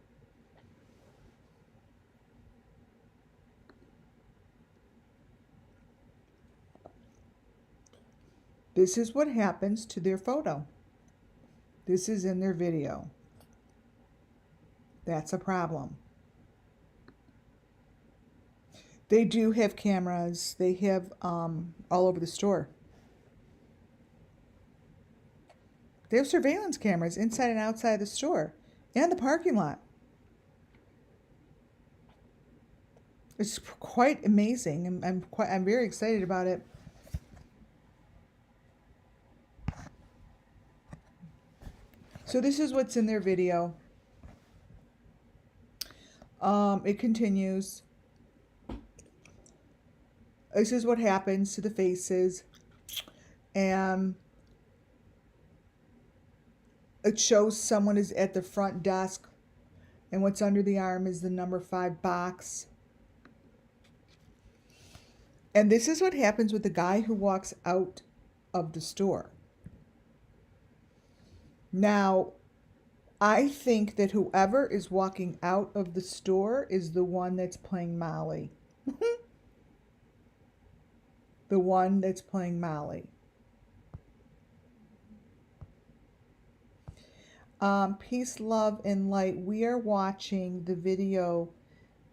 This is what happens to their photo. This is in their video. That's a problem. They do have cameras. They have all over the store. They have surveillance cameras inside and outside the store and the parking lot. It's quite amazing. I'm very excited about it. So this is what's in their video. It continues. This is what happens to the faces. And it shows someone is at the front desk. And what's under the arm is the number 5 box. And this is what happens with the guy who walks out of the store. Now, I think that whoever is walking out of the store is the one that's playing Molly. The one that's playing Molly. Peace, love, and light. We are watching the video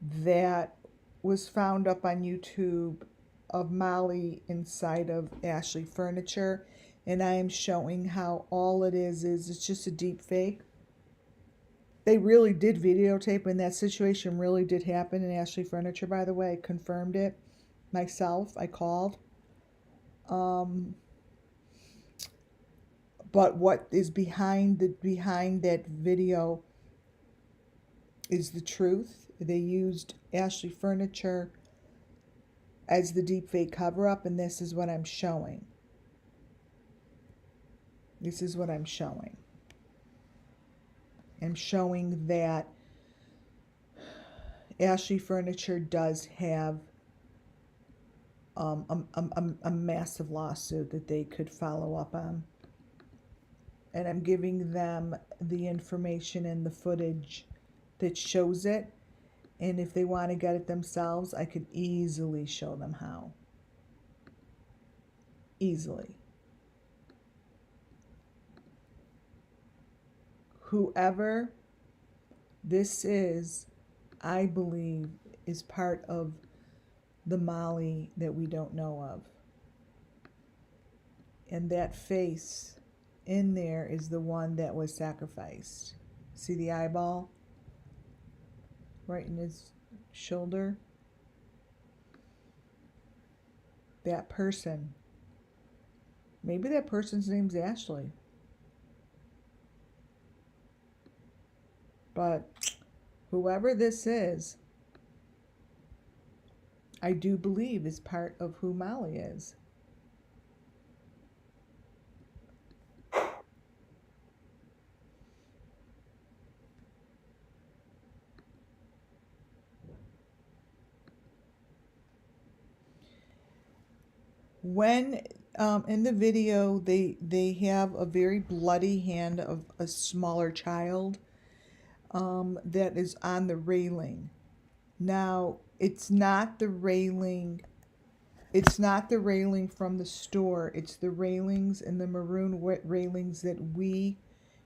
that was found up on YouTube of Molly inside of Ashley Furniture. And I am showing how all it is it's just a deep fake. They really did videotape, and that situation really did happen in Ashley Furniture, by the way. I confirmed it myself. I called. But what is behind that video is the truth. They used Ashley Furniture as the deepfake cover-up, and this is what I'm showing. This is what I'm showing. I'm showing that Ashley Furniture does have a massive lawsuit that they could follow up on. And I'm giving them the information and the footage that shows it. And if they want to get it themselves, I could easily show them how. Easily. Whoever this is, I believe, is part of the Molly that we don't know of. And that face in there is the one that was sacrificed. See the eyeball right in his shoulder? That person. Maybe that person's name's Ashley. But whoever this is, I do believe is part of who Molly is. When in the video they have a very bloody hand of a smaller child that is on the railing. Now it's not the railing from the store. It's the railings and the maroon railings that we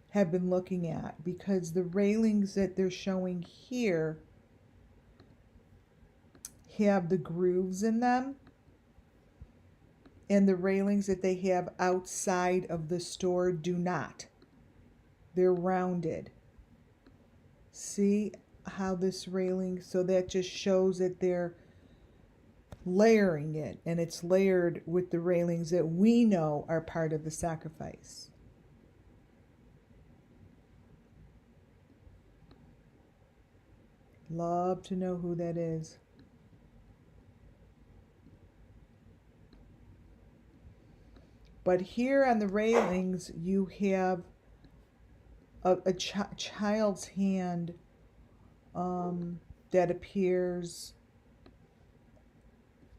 have been looking at, because the railings that they're showing here have the grooves in them, and the railings that they have outside of the store do not. They're rounded. See how this railing, so that just shows that they're layering it, and it's layered with the railings that we know are part of the sacrifice. Love to know who that is. But here on the railings, you have a child's hand that appears,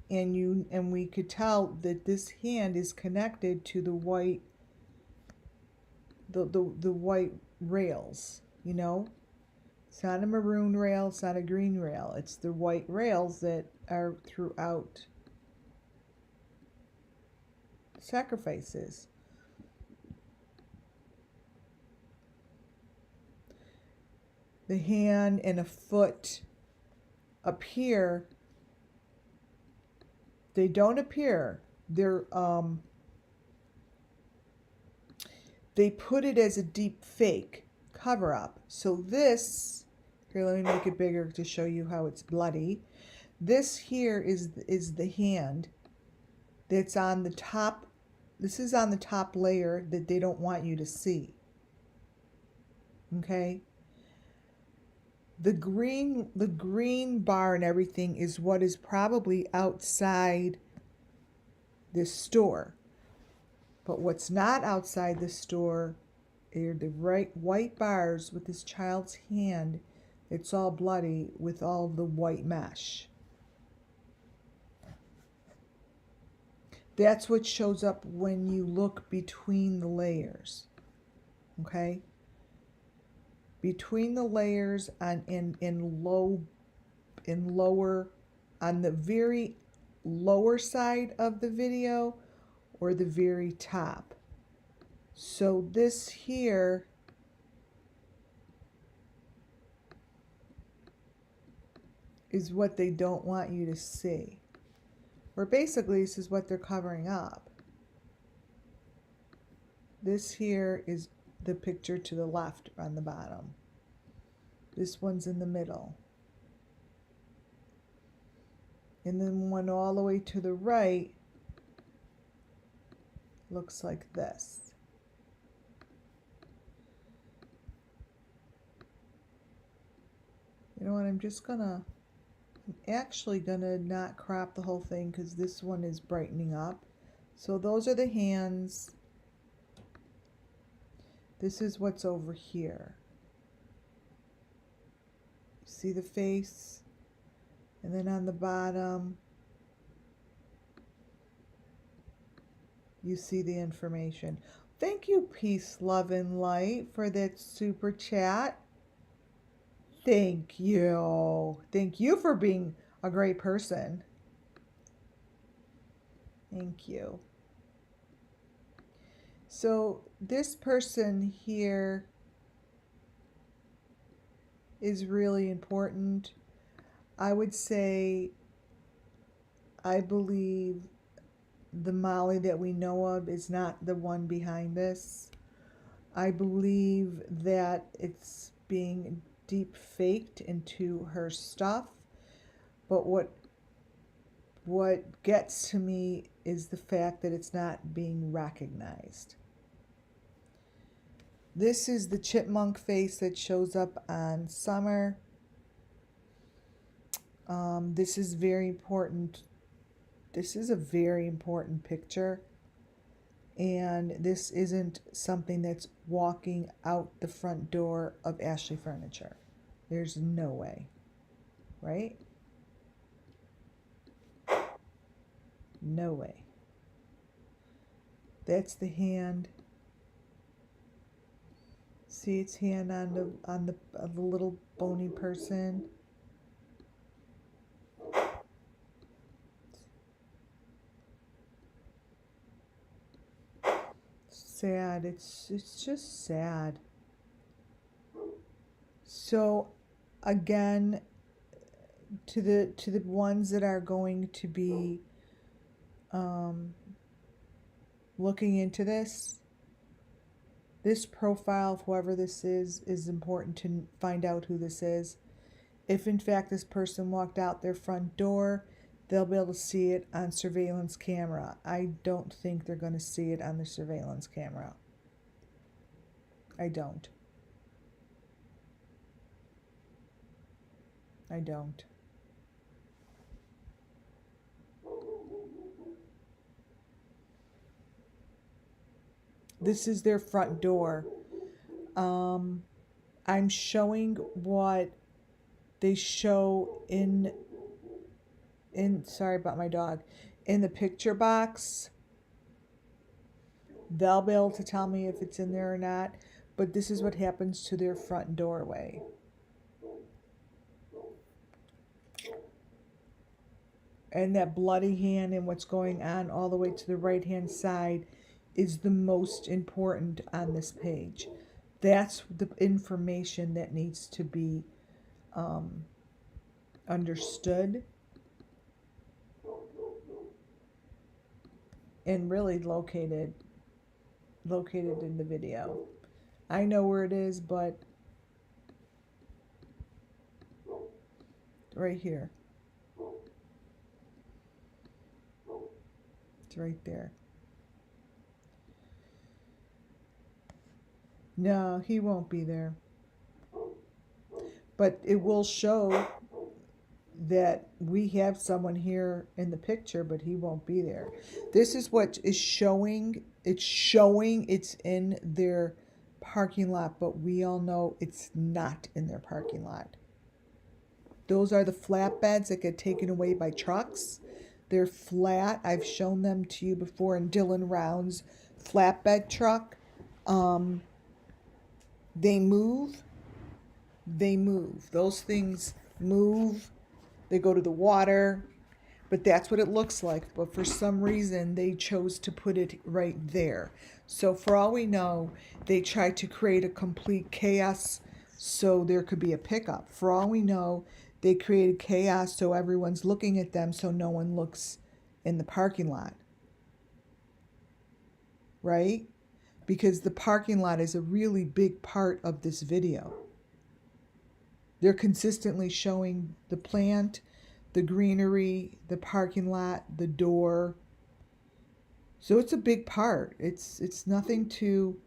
and we could tell that this hand is connected to the white white rails. You know, it's not a maroon rail, it's not a green rail, it's the white rails that are throughout sacrifices. The hand and a foot appear. They don't appear. They're they put it as a deep fake cover up. So this here, let me make it bigger to show you how it's bloody. This here is the hand that's on the top. This is on the top layer that they don't want you to see. Okay? The green bar and everything is what is probably outside this store. But what's not outside the store are the white bars with this child's hand. It's all bloody with all the white mesh. That's what shows up when you look between the layers. Okay? Between the layers and in lower, on the very lower side of the video or the very top. So this here is what they don't want you to see. Or basically this is what they're covering up. This here is the picture to the left on the bottom. This one's in the middle. And then one all the way to the right looks like this. You know what, I'm actually gonna not crop the whole thing because this one is brightening up. So those are the hands. This is what's over here. See the face? And then on the bottom, you see the information. Thank you, Peace, Love, and Light, for that super chat. Thank you. Thank you for being a great person. Thank you. So this person here is really important. I would say, I believe the Molly that we know of is not the one behind this. I believe that it's being deep faked into her stuff. But what gets to me is the fact that it's not being recognized. This is the chipmunk face that shows up on Summer. This is very important. This is a very important picture. And this isn't something that's walking out the front door of Ashley Furniture. There's no way. Right? No way. That's the hand. See its hand on the little bony person. Sad. It's just sad. So again, to the ones that are going to be looking into this profile of whoever this is important to find out who this is. If in fact this person walked out their front door, they'll be able to see it on surveillance camera. I don't think they're going to see it on the surveillance camera. I don't. I don't. This is their front door. I'm showing what they show in sorry about my dog, in the picture box. They'll be able to tell me if it's in there or not, but this is what happens to their front doorway. And that bloody hand and what's going on all the way to the right hand side is the most important on this page. That's the information that needs to be understood and really located in the video. I know where it is, but right here. It's right there. No, he won't be there. But it will show that we have someone here in the picture, but he won't be there. This is what is showing. It's showing it's in their parking lot, but we all know it's not in their parking lot. Those are the flatbeds that get taken away by trucks. They're flat. I've shown them to you before in Dylan Round's flatbed truck. They move. They move. Those things move. They go to the water. But that's what it looks like. But for some reason, they chose to put it right there. So for all we know, they tried to create a complete chaos so there could be a pickup. For all we know, they created chaos so everyone's looking at them so no one looks in the parking lot. Right? Because the parking lot is a really big part of this video. They're consistently showing the plant, the greenery, the parking lot, the door. So it's a big part. It's nothing to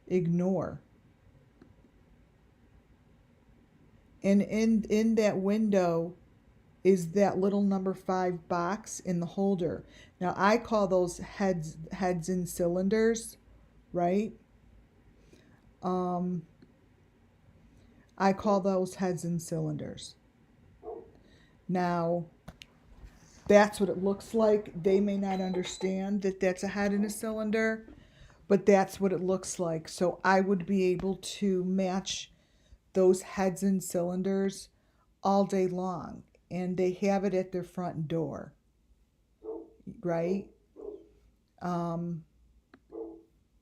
ignore. And in that window is that little number 5 box in the holder. Now I call those heads and cylinders, right? Um, I call those heads and cylinders. Now, that's what it looks like. They may not understand that that's a head in a cylinder, but that's what it looks like. So I would be able to match those heads and cylinders all day long. And they have it at their front door, right? Let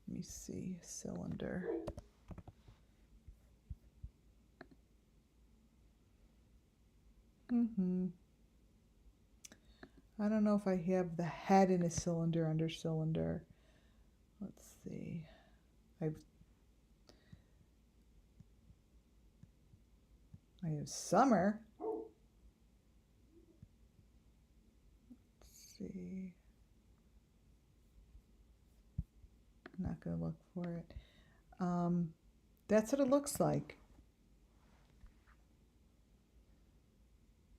me see, cylinder. I don't know if I have the head in a cylinder under cylinder. Let's see. I have summer. Let's see. I'm not going to look for it. That's what it looks like.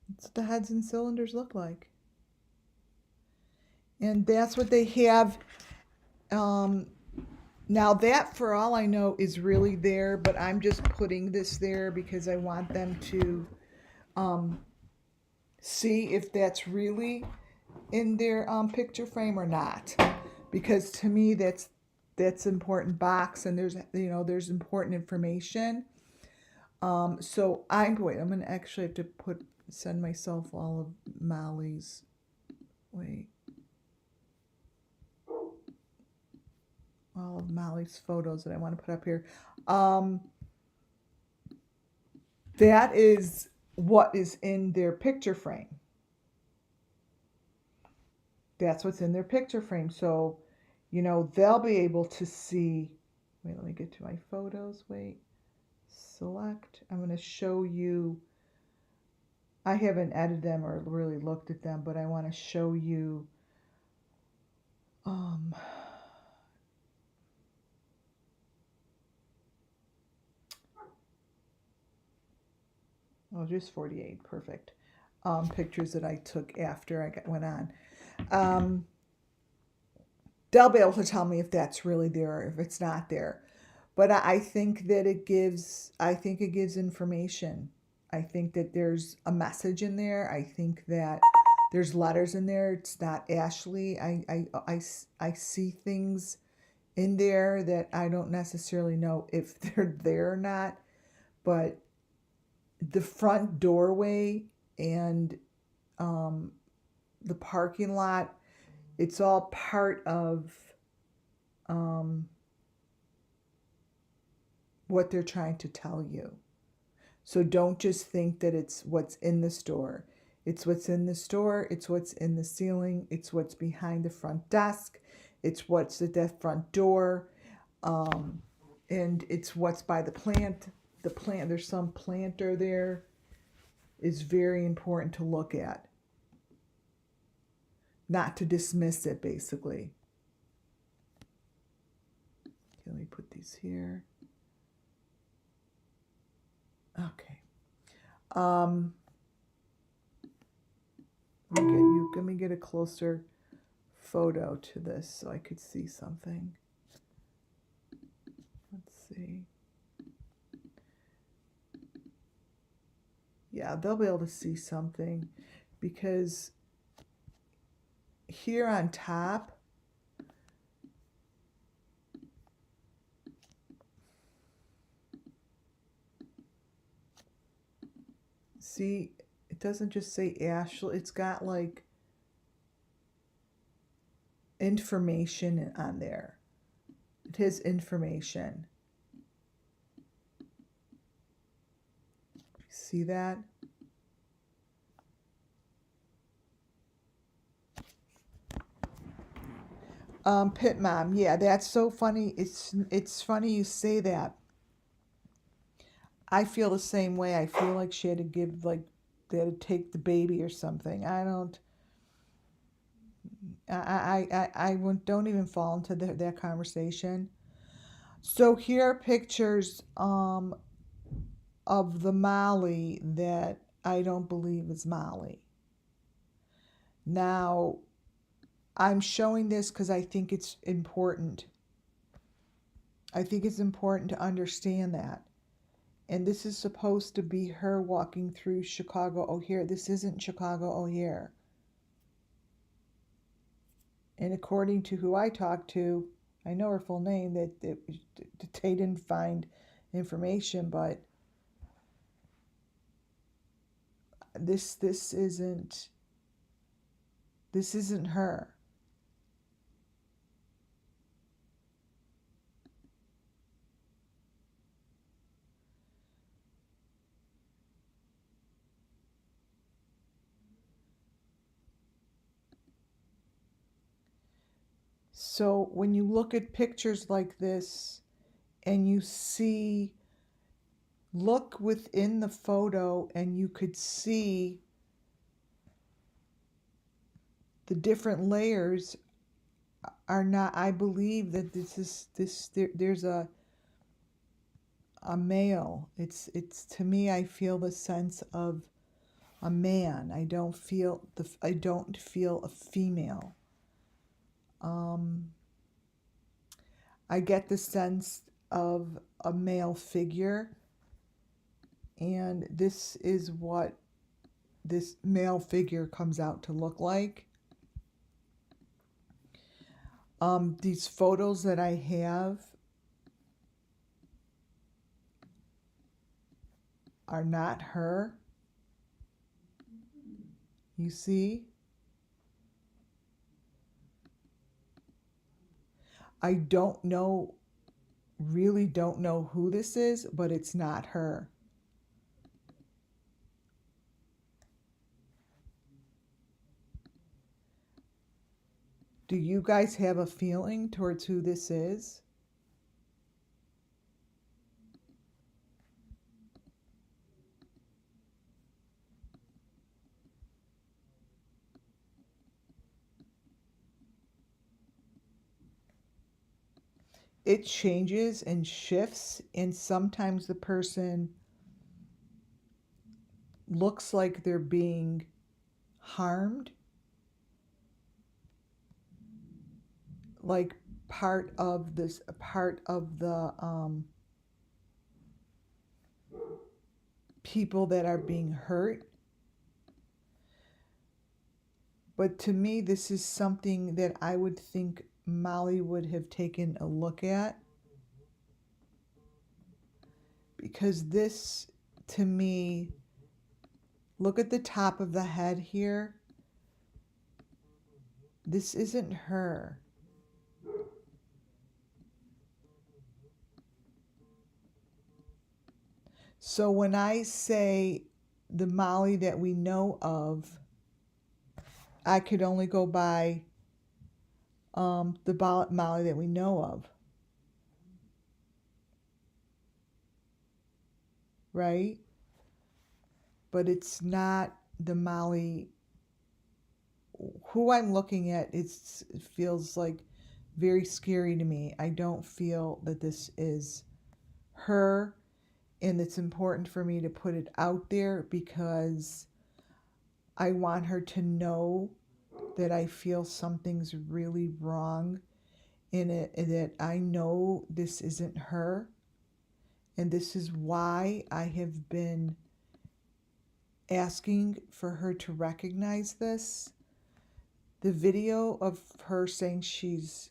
That's what the heads and cylinders look like. And that's what they have. Now that, for all I know, is really there, but I'm just putting this there because I want them to see if that's really in their picture frame or not. Because to me, that's important box, and there's important information. So I'm gonna actually have to send myself all of Molly's. Wait. All of Molly's photos that I want to put up here. That is what is in their picture frame. That's what's in their picture frame. So, they'll be able to see. Wait, let me get to my photos. Wait. Select. I'm going to show you. I haven't edited them or really looked at them, but I want to show you. Oh, just 48. Perfect. Pictures that I took after I went on. They'll be able to tell me if that's really there or if it's not there. But I think that it gives information. I think that there's a message in there. I think that there's letters in there. It's not Ashley. I see things in there that I don't necessarily know if they're there or not. But the front doorway and the parking lot, it's all part of what they're trying to tell you. So don't just think that it's what's in the store. It's what's in the store. It's what's in the ceiling. It's what's behind the front desk. It's what's at that front door. And it's what's by the plant. The plant, there's some planter there, is very important to look at. Not to dismiss it, basically. Okay, let me put these here. Okay. Let me get a closer photo to this so I could see something. Let's see. Yeah, they'll be able to see something because here on top, see, it doesn't just say Ashley. It's got like information on there. It has information. See that? Pit Mom, yeah, that's so funny. It's funny you say that. I feel the same way. I feel like she had to give, like, they had to take the baby or something. I don't. I don't even fall into that conversation. So here are pictures of the Molly that I don't believe is Molly. Now, I'm showing this because I think it's important. I think it's important to understand that. And this is supposed to be her walking through Chicago O'Hare. This isn't Chicago O'Hare. And according to who I talked to, I know her full name, that they didn't find information, but this isn't her. So when you look at pictures like this and you see, look within the photo and you could see the different layers are not, I believe that there's a male. It's to me, I feel the sense of a man. I don't feel a female. I get the sense of a male figure, and this is what this male figure comes out to look like. These photos that I have are not her. You see? I don't know, really don't know who this is, but it's not her. Do you guys have a feeling towards who this is? It changes and shifts, and sometimes the person looks like they're being harmed, like part of the people that are being hurt. But to me, this is something that I would think Molly would have taken a look at, because this, to me, look at the top of the head here. This isn't her. So when I say the Molly that we know of, I could only go by the Molly that we know of, right? But it's not the Molly who I'm looking at. It feels like very scary to me. I don't feel that this is her, and it's important for me to put it out there because I want her to know that I feel something's really wrong in it, that I know this isn't her, and this is why I have been asking for her to recognize this. The video of her saying she's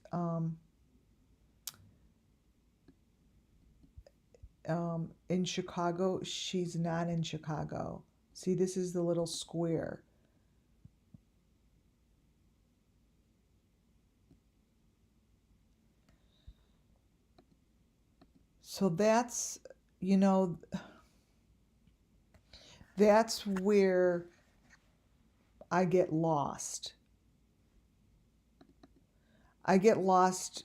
in Chicago, she's not in Chicago. See, this is the little square. So that's, you know, that's where I get lost. I get lost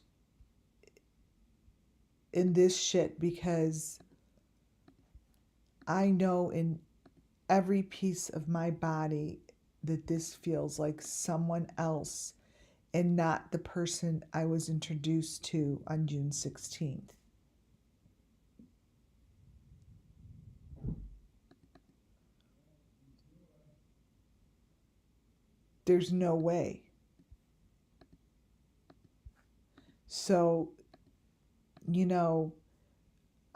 in this shit because I know in every piece of my body that this feels like someone else and not the person I was introduced to on June 16th. There's no way. So you know,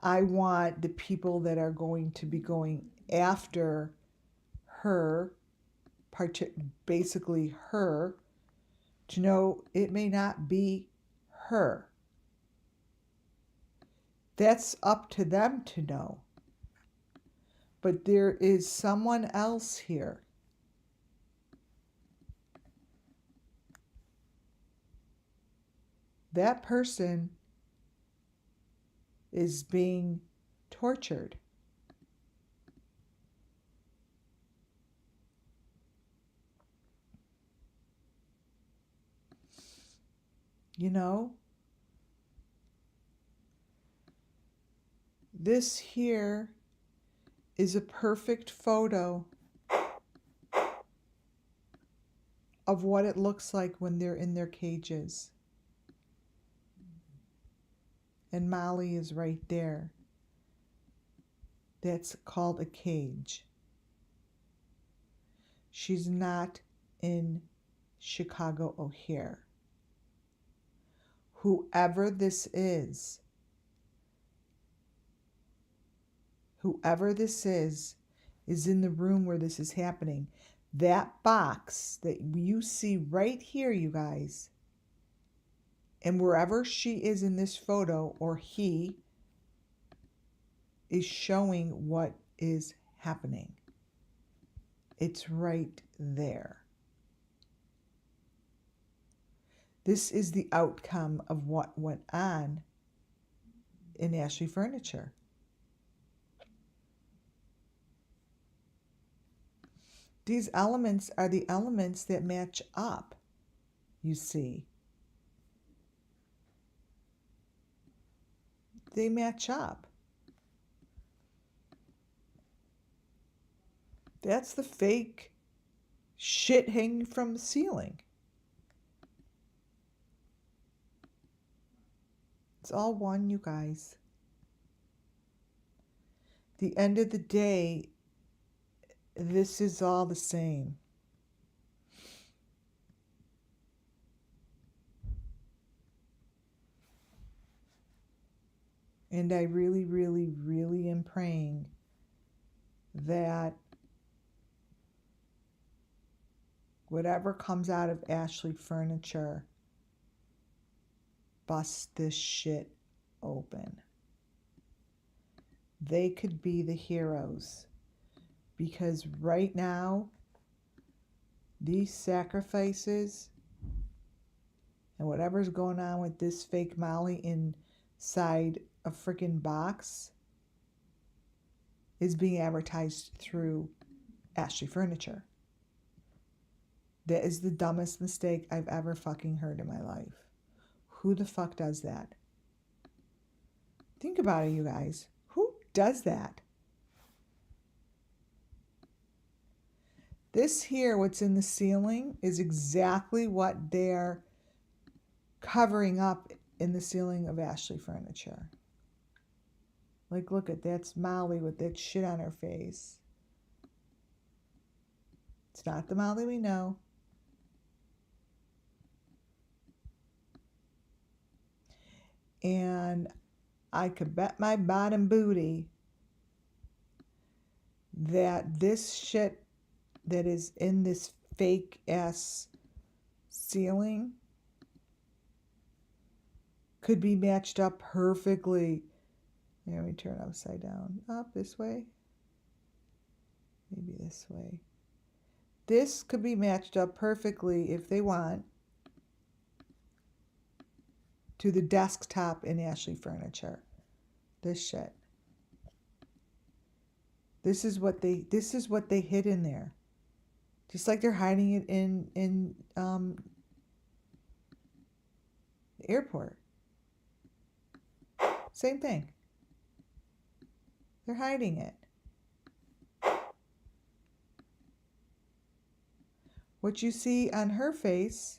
I want the people that are going to be going after her, basically her, to know it may not be her. That's up to them to know. But there is someone else here. That person is being tortured. You know, this here is a perfect photo of what it looks like when they're in their cages. And Molly is right there. That's called a cage. She's not in Chicago O'Hare. Whoever this is in the room where this is happening. That box that you see right here, you guys, and wherever she is in this photo, or he, is showing what is happening. It's right there. This is the outcome of what went on in Ashley Furniture. These elements are the elements that match up, you see. They match up. That's the fake shit hanging from the ceiling. It's all one, you guys. The end of the day, this is all the same. And I really, really, really am praying that whatever comes out of Ashley Furniture busts this shit open. They could be the heroes, because right now, these sacrifices and whatever's going on with this fake Molly inside a freaking box is being advertised through Ashley Furniture. That is the dumbest mistake I've ever fucking heard in my life. Who the fuck does that? Think about it, you guys. Who does that? This here, what's in the ceiling, is exactly what they're covering up in the ceiling of Ashley Furniture. Like, look at that's Molly with that shit on her face. It's not the Molly we know. And I could bet my bottom booty that this shit that is in this fake ass ceiling could be matched up perfectly. Let me turn it upside down. Up this way. Maybe this way. This could be matched up perfectly, if they want, to the desktop in Ashley Furniture. This shit. This is what they hid in there. Just like they're hiding it in the airport. Same thing. They're hiding it. What you see on her face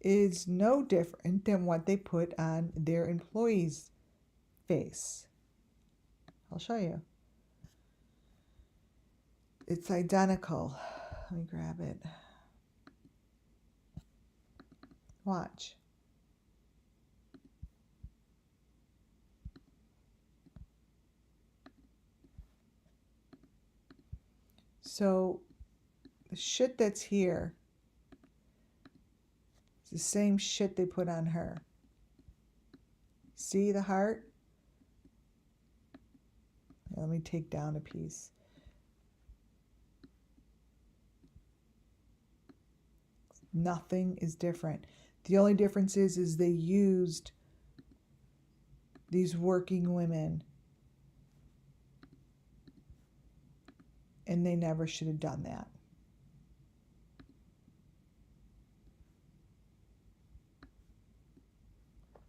is no different than what they put on their employee's face. I'll show you. It's identical. Let me grab it. Watch. So the shit that's here is the same shit they put on her. See the heart? Let me take down a piece. Nothing is different. The only difference is they used these working women, and they never should have done that.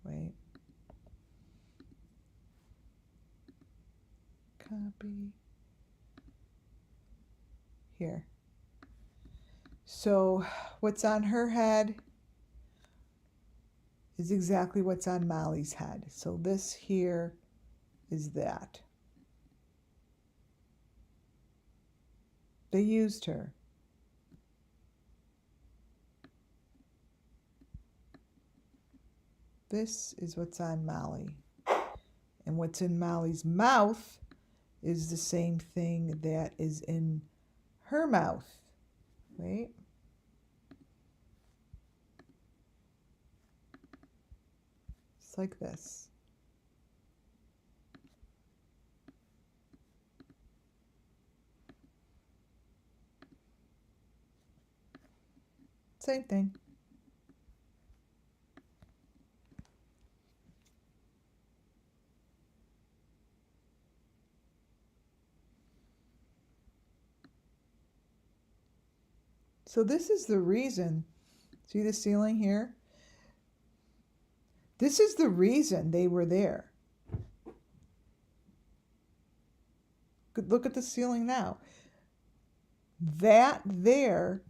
Wait. Copy. Here. So what's on her head is exactly what's on Molly's head. So this here is that. They used her. This is what's on Molly. And what's in Molly's mouth is the same thing that is in her mouth. Wait. It's like this. Same thing. So this is the reason. See the ceiling here? This is the reason they were there. Look at the ceiling now. That there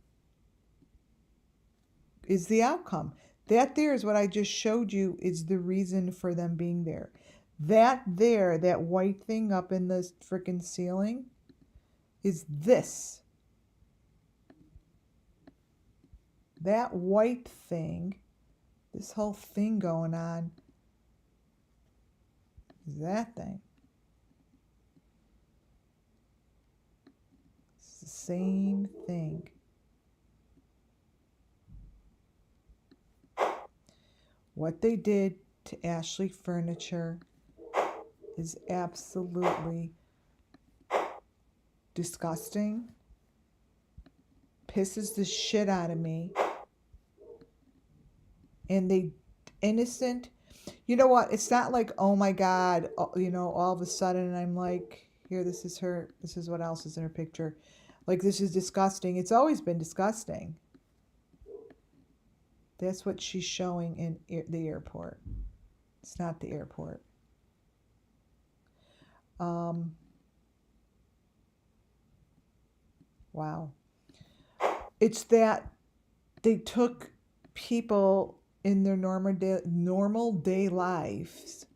is the outcome. That there is what I just showed you is the reason for them being there. That there, that white thing up in the frickin' ceiling is this. That white thing, this whole thing going on, is that thing. It's the same thing. What they did to Ashley Furniture is absolutely disgusting. Pisses the shit out of me. And they innocent. You know what? It's not like, oh my God, you know, all of a sudden I'm like, here, this is her. This is what else is in her picture. Like, this is disgusting. It's always been disgusting. That's what she's showing in the airport. It's not the airport. Wow. It's that they took people in their normal day lives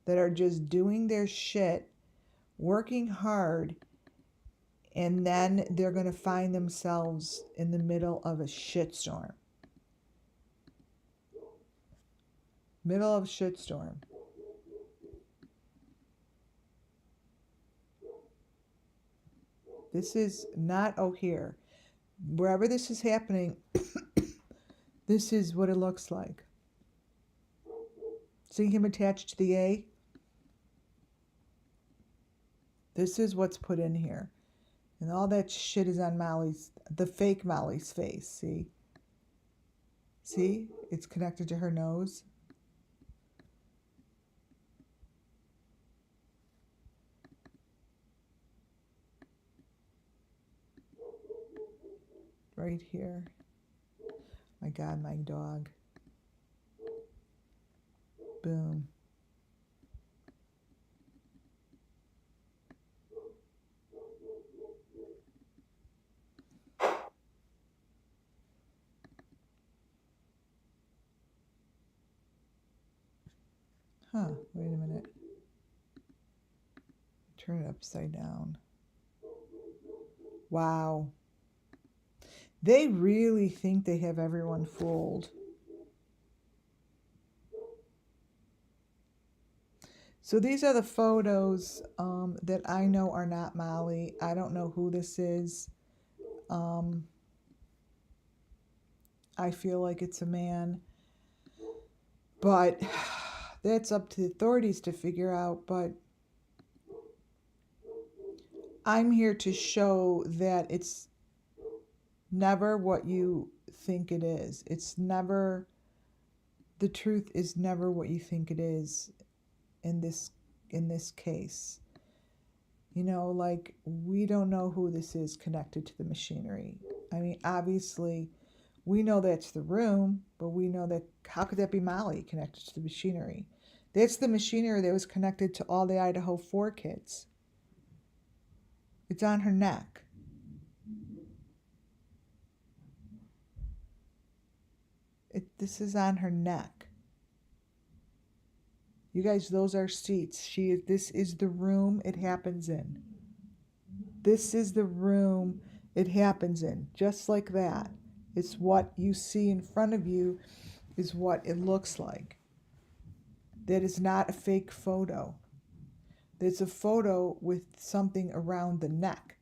that are just doing their shit, working hard, and then they're going to find themselves in the middle of a shitstorm. Middle of a shitstorm. This is not O'Hare. Wherever this is happening, this is what it looks like. See him attached to the A? This is what's put in here. And all that shit is on Molly's, the fake Molly's face, see? See? It's connected to her nose. Right here. My God, my dog. Boom. Huh, wait a minute. Turn it upside down. Wow. They really think they have everyone fooled. So these are the photos that I know are not Molly. I don't know who this is. I feel like it's a man, but that's up to the authorities to figure out. But I'm here to show that it's never what you think it is. It's never, the truth is never what you think it is in this case. You know, like, we don't know who this is connected to the machinery. I mean, obviously, we know that's the room, but we know that, how could that be Molly connected to the machinery? That's the machinery that was connected to all the Idaho 4 kids. It's on her neck. This is on her neck. You guys, those are seats. This is the room it happens in. This is the room it happens in. Just like that. It's what you see in front of you is what it looks like. That is not a fake photo. It's a photo with something around the neck.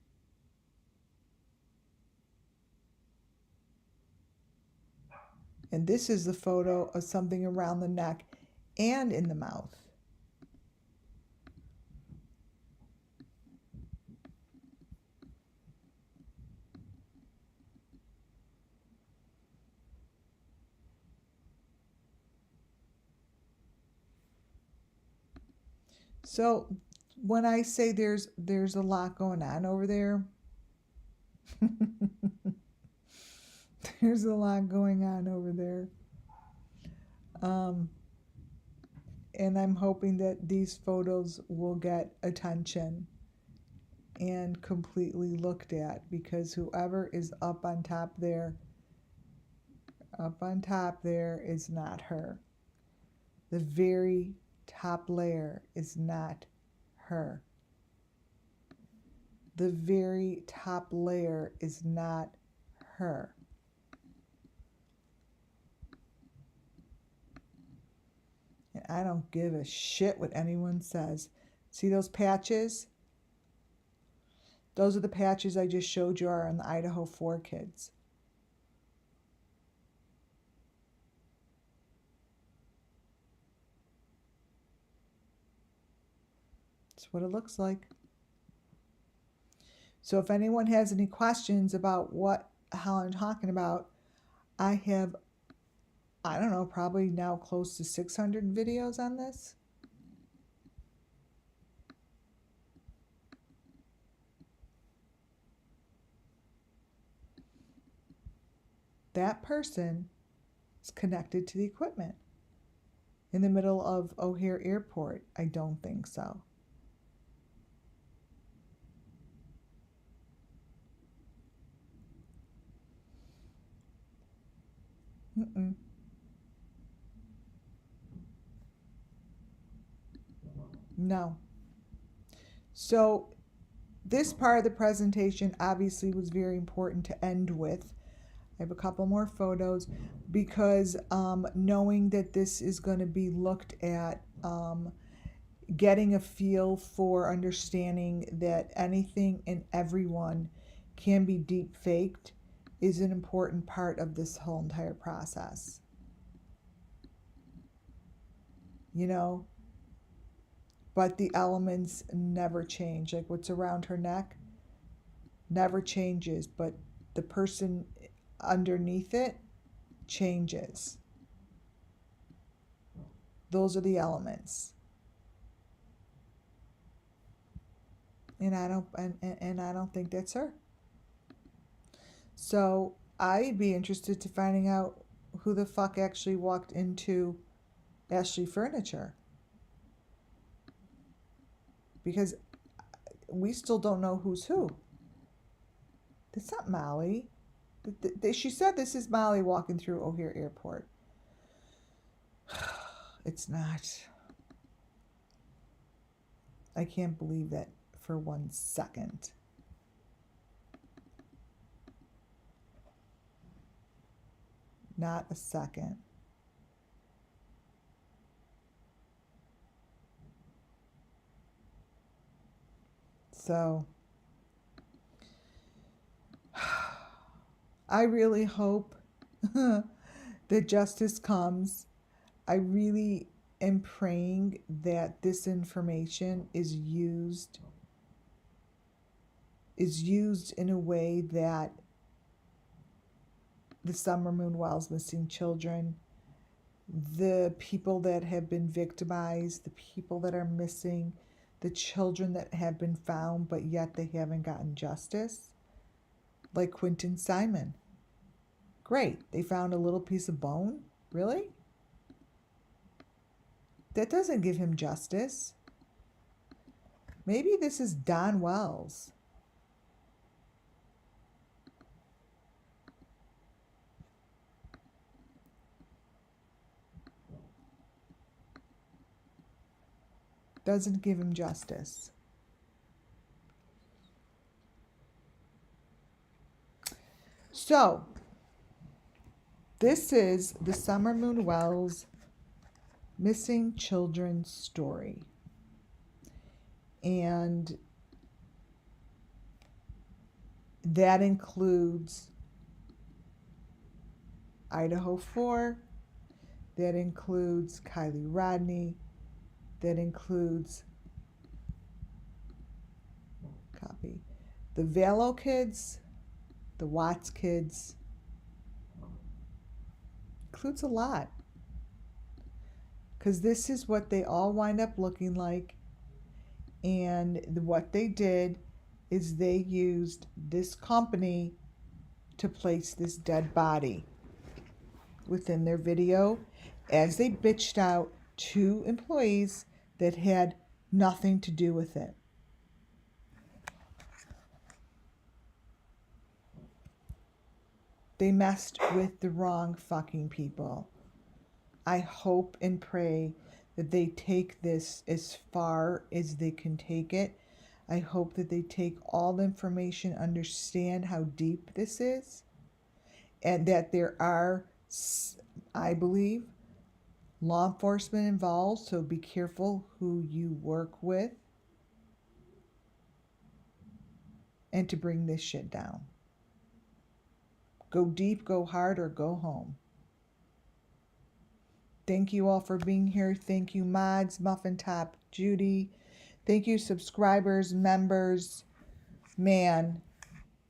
And this is the photo of something around the neck and in the mouth. So when I say there's a lot going on over there, there's a lot going on over there. And I'm hoping that these photos will get attention and completely looked at, because whoever is up on top there is not her. The very top layer is not her. The very top layer is not her. And I don't give a shit what anyone says. See those patches? Those are the patches I just showed you are on the Idaho 4 kids. That's what it looks like. So if anyone has any questions about what the hell I'm talking about, I have, I don't know, probably now close to 600 videos on this. That person is connected to the equipment in the middle of O'Hare Airport. I don't think so. Mm-mm. No. So this part of the presentation obviously was very important to end with. I have a couple more photos because knowing that this is going to be looked at, getting a feel for understanding that anything and everyone can be deep faked is an important part of this whole entire process. You know? But the elements never change. Like what's around her neck never changes, but the person underneath it changes. Those are the elements. And I don't think that's her. So I'd be interested to finding out who the fuck actually walked into Ashley Furniture. Because we still don't know who's who. That's not Molly. She said this is Molly walking through O'Hare Airport. It's not. I can't believe that for 1 second. Not a second. So I really hope that justice comes. I really am praying that this information is used in a way that the Summer Moon Wells missing children, the people that have been victimized, the people that are missing, the children that have been found but yet they haven't gotten justice, like Quentin Simon. Great, they found a little piece of bone? Really? That doesn't give him justice. Maybe this is Don Wells. Doesn't give him justice. So, this is the Summer Moon Wells missing children story. And that includes Idaho 4, that includes Kylie Rodney, that includes the Valo kids, the Watts kids, includes a lot. Because this is what they all wind up looking like. And what they did is they used this company to place this dead body within their video as they bitched out 2 employees that had nothing to do with it. They messed with the wrong fucking people. I hope and pray that they take this as far as they can take it. I hope that they take all the information, understand how deep this is, and that there are, I believe, law enforcement involved, so be careful who you work with, and to bring this shit down. Go deep, go hard, or go home. Thank you all for being here. Thank you, mods, Muffin Top, Judy. Thank you, subscribers, members. Man,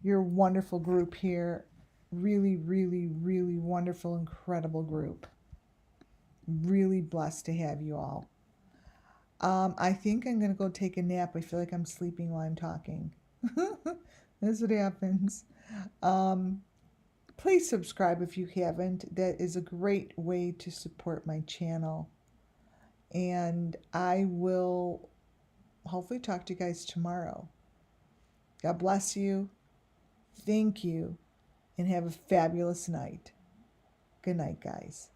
you're a wonderful group here. Really, really, really wonderful, incredible group. Really blessed to have you all. I think I'm going to go take a nap. I feel like I'm sleeping while I'm talking. That's what happens. Please subscribe if you haven't. That is a great way to support my channel. And I will hopefully talk to you guys tomorrow. God bless you. Thank you. And have a fabulous night. Good night, guys.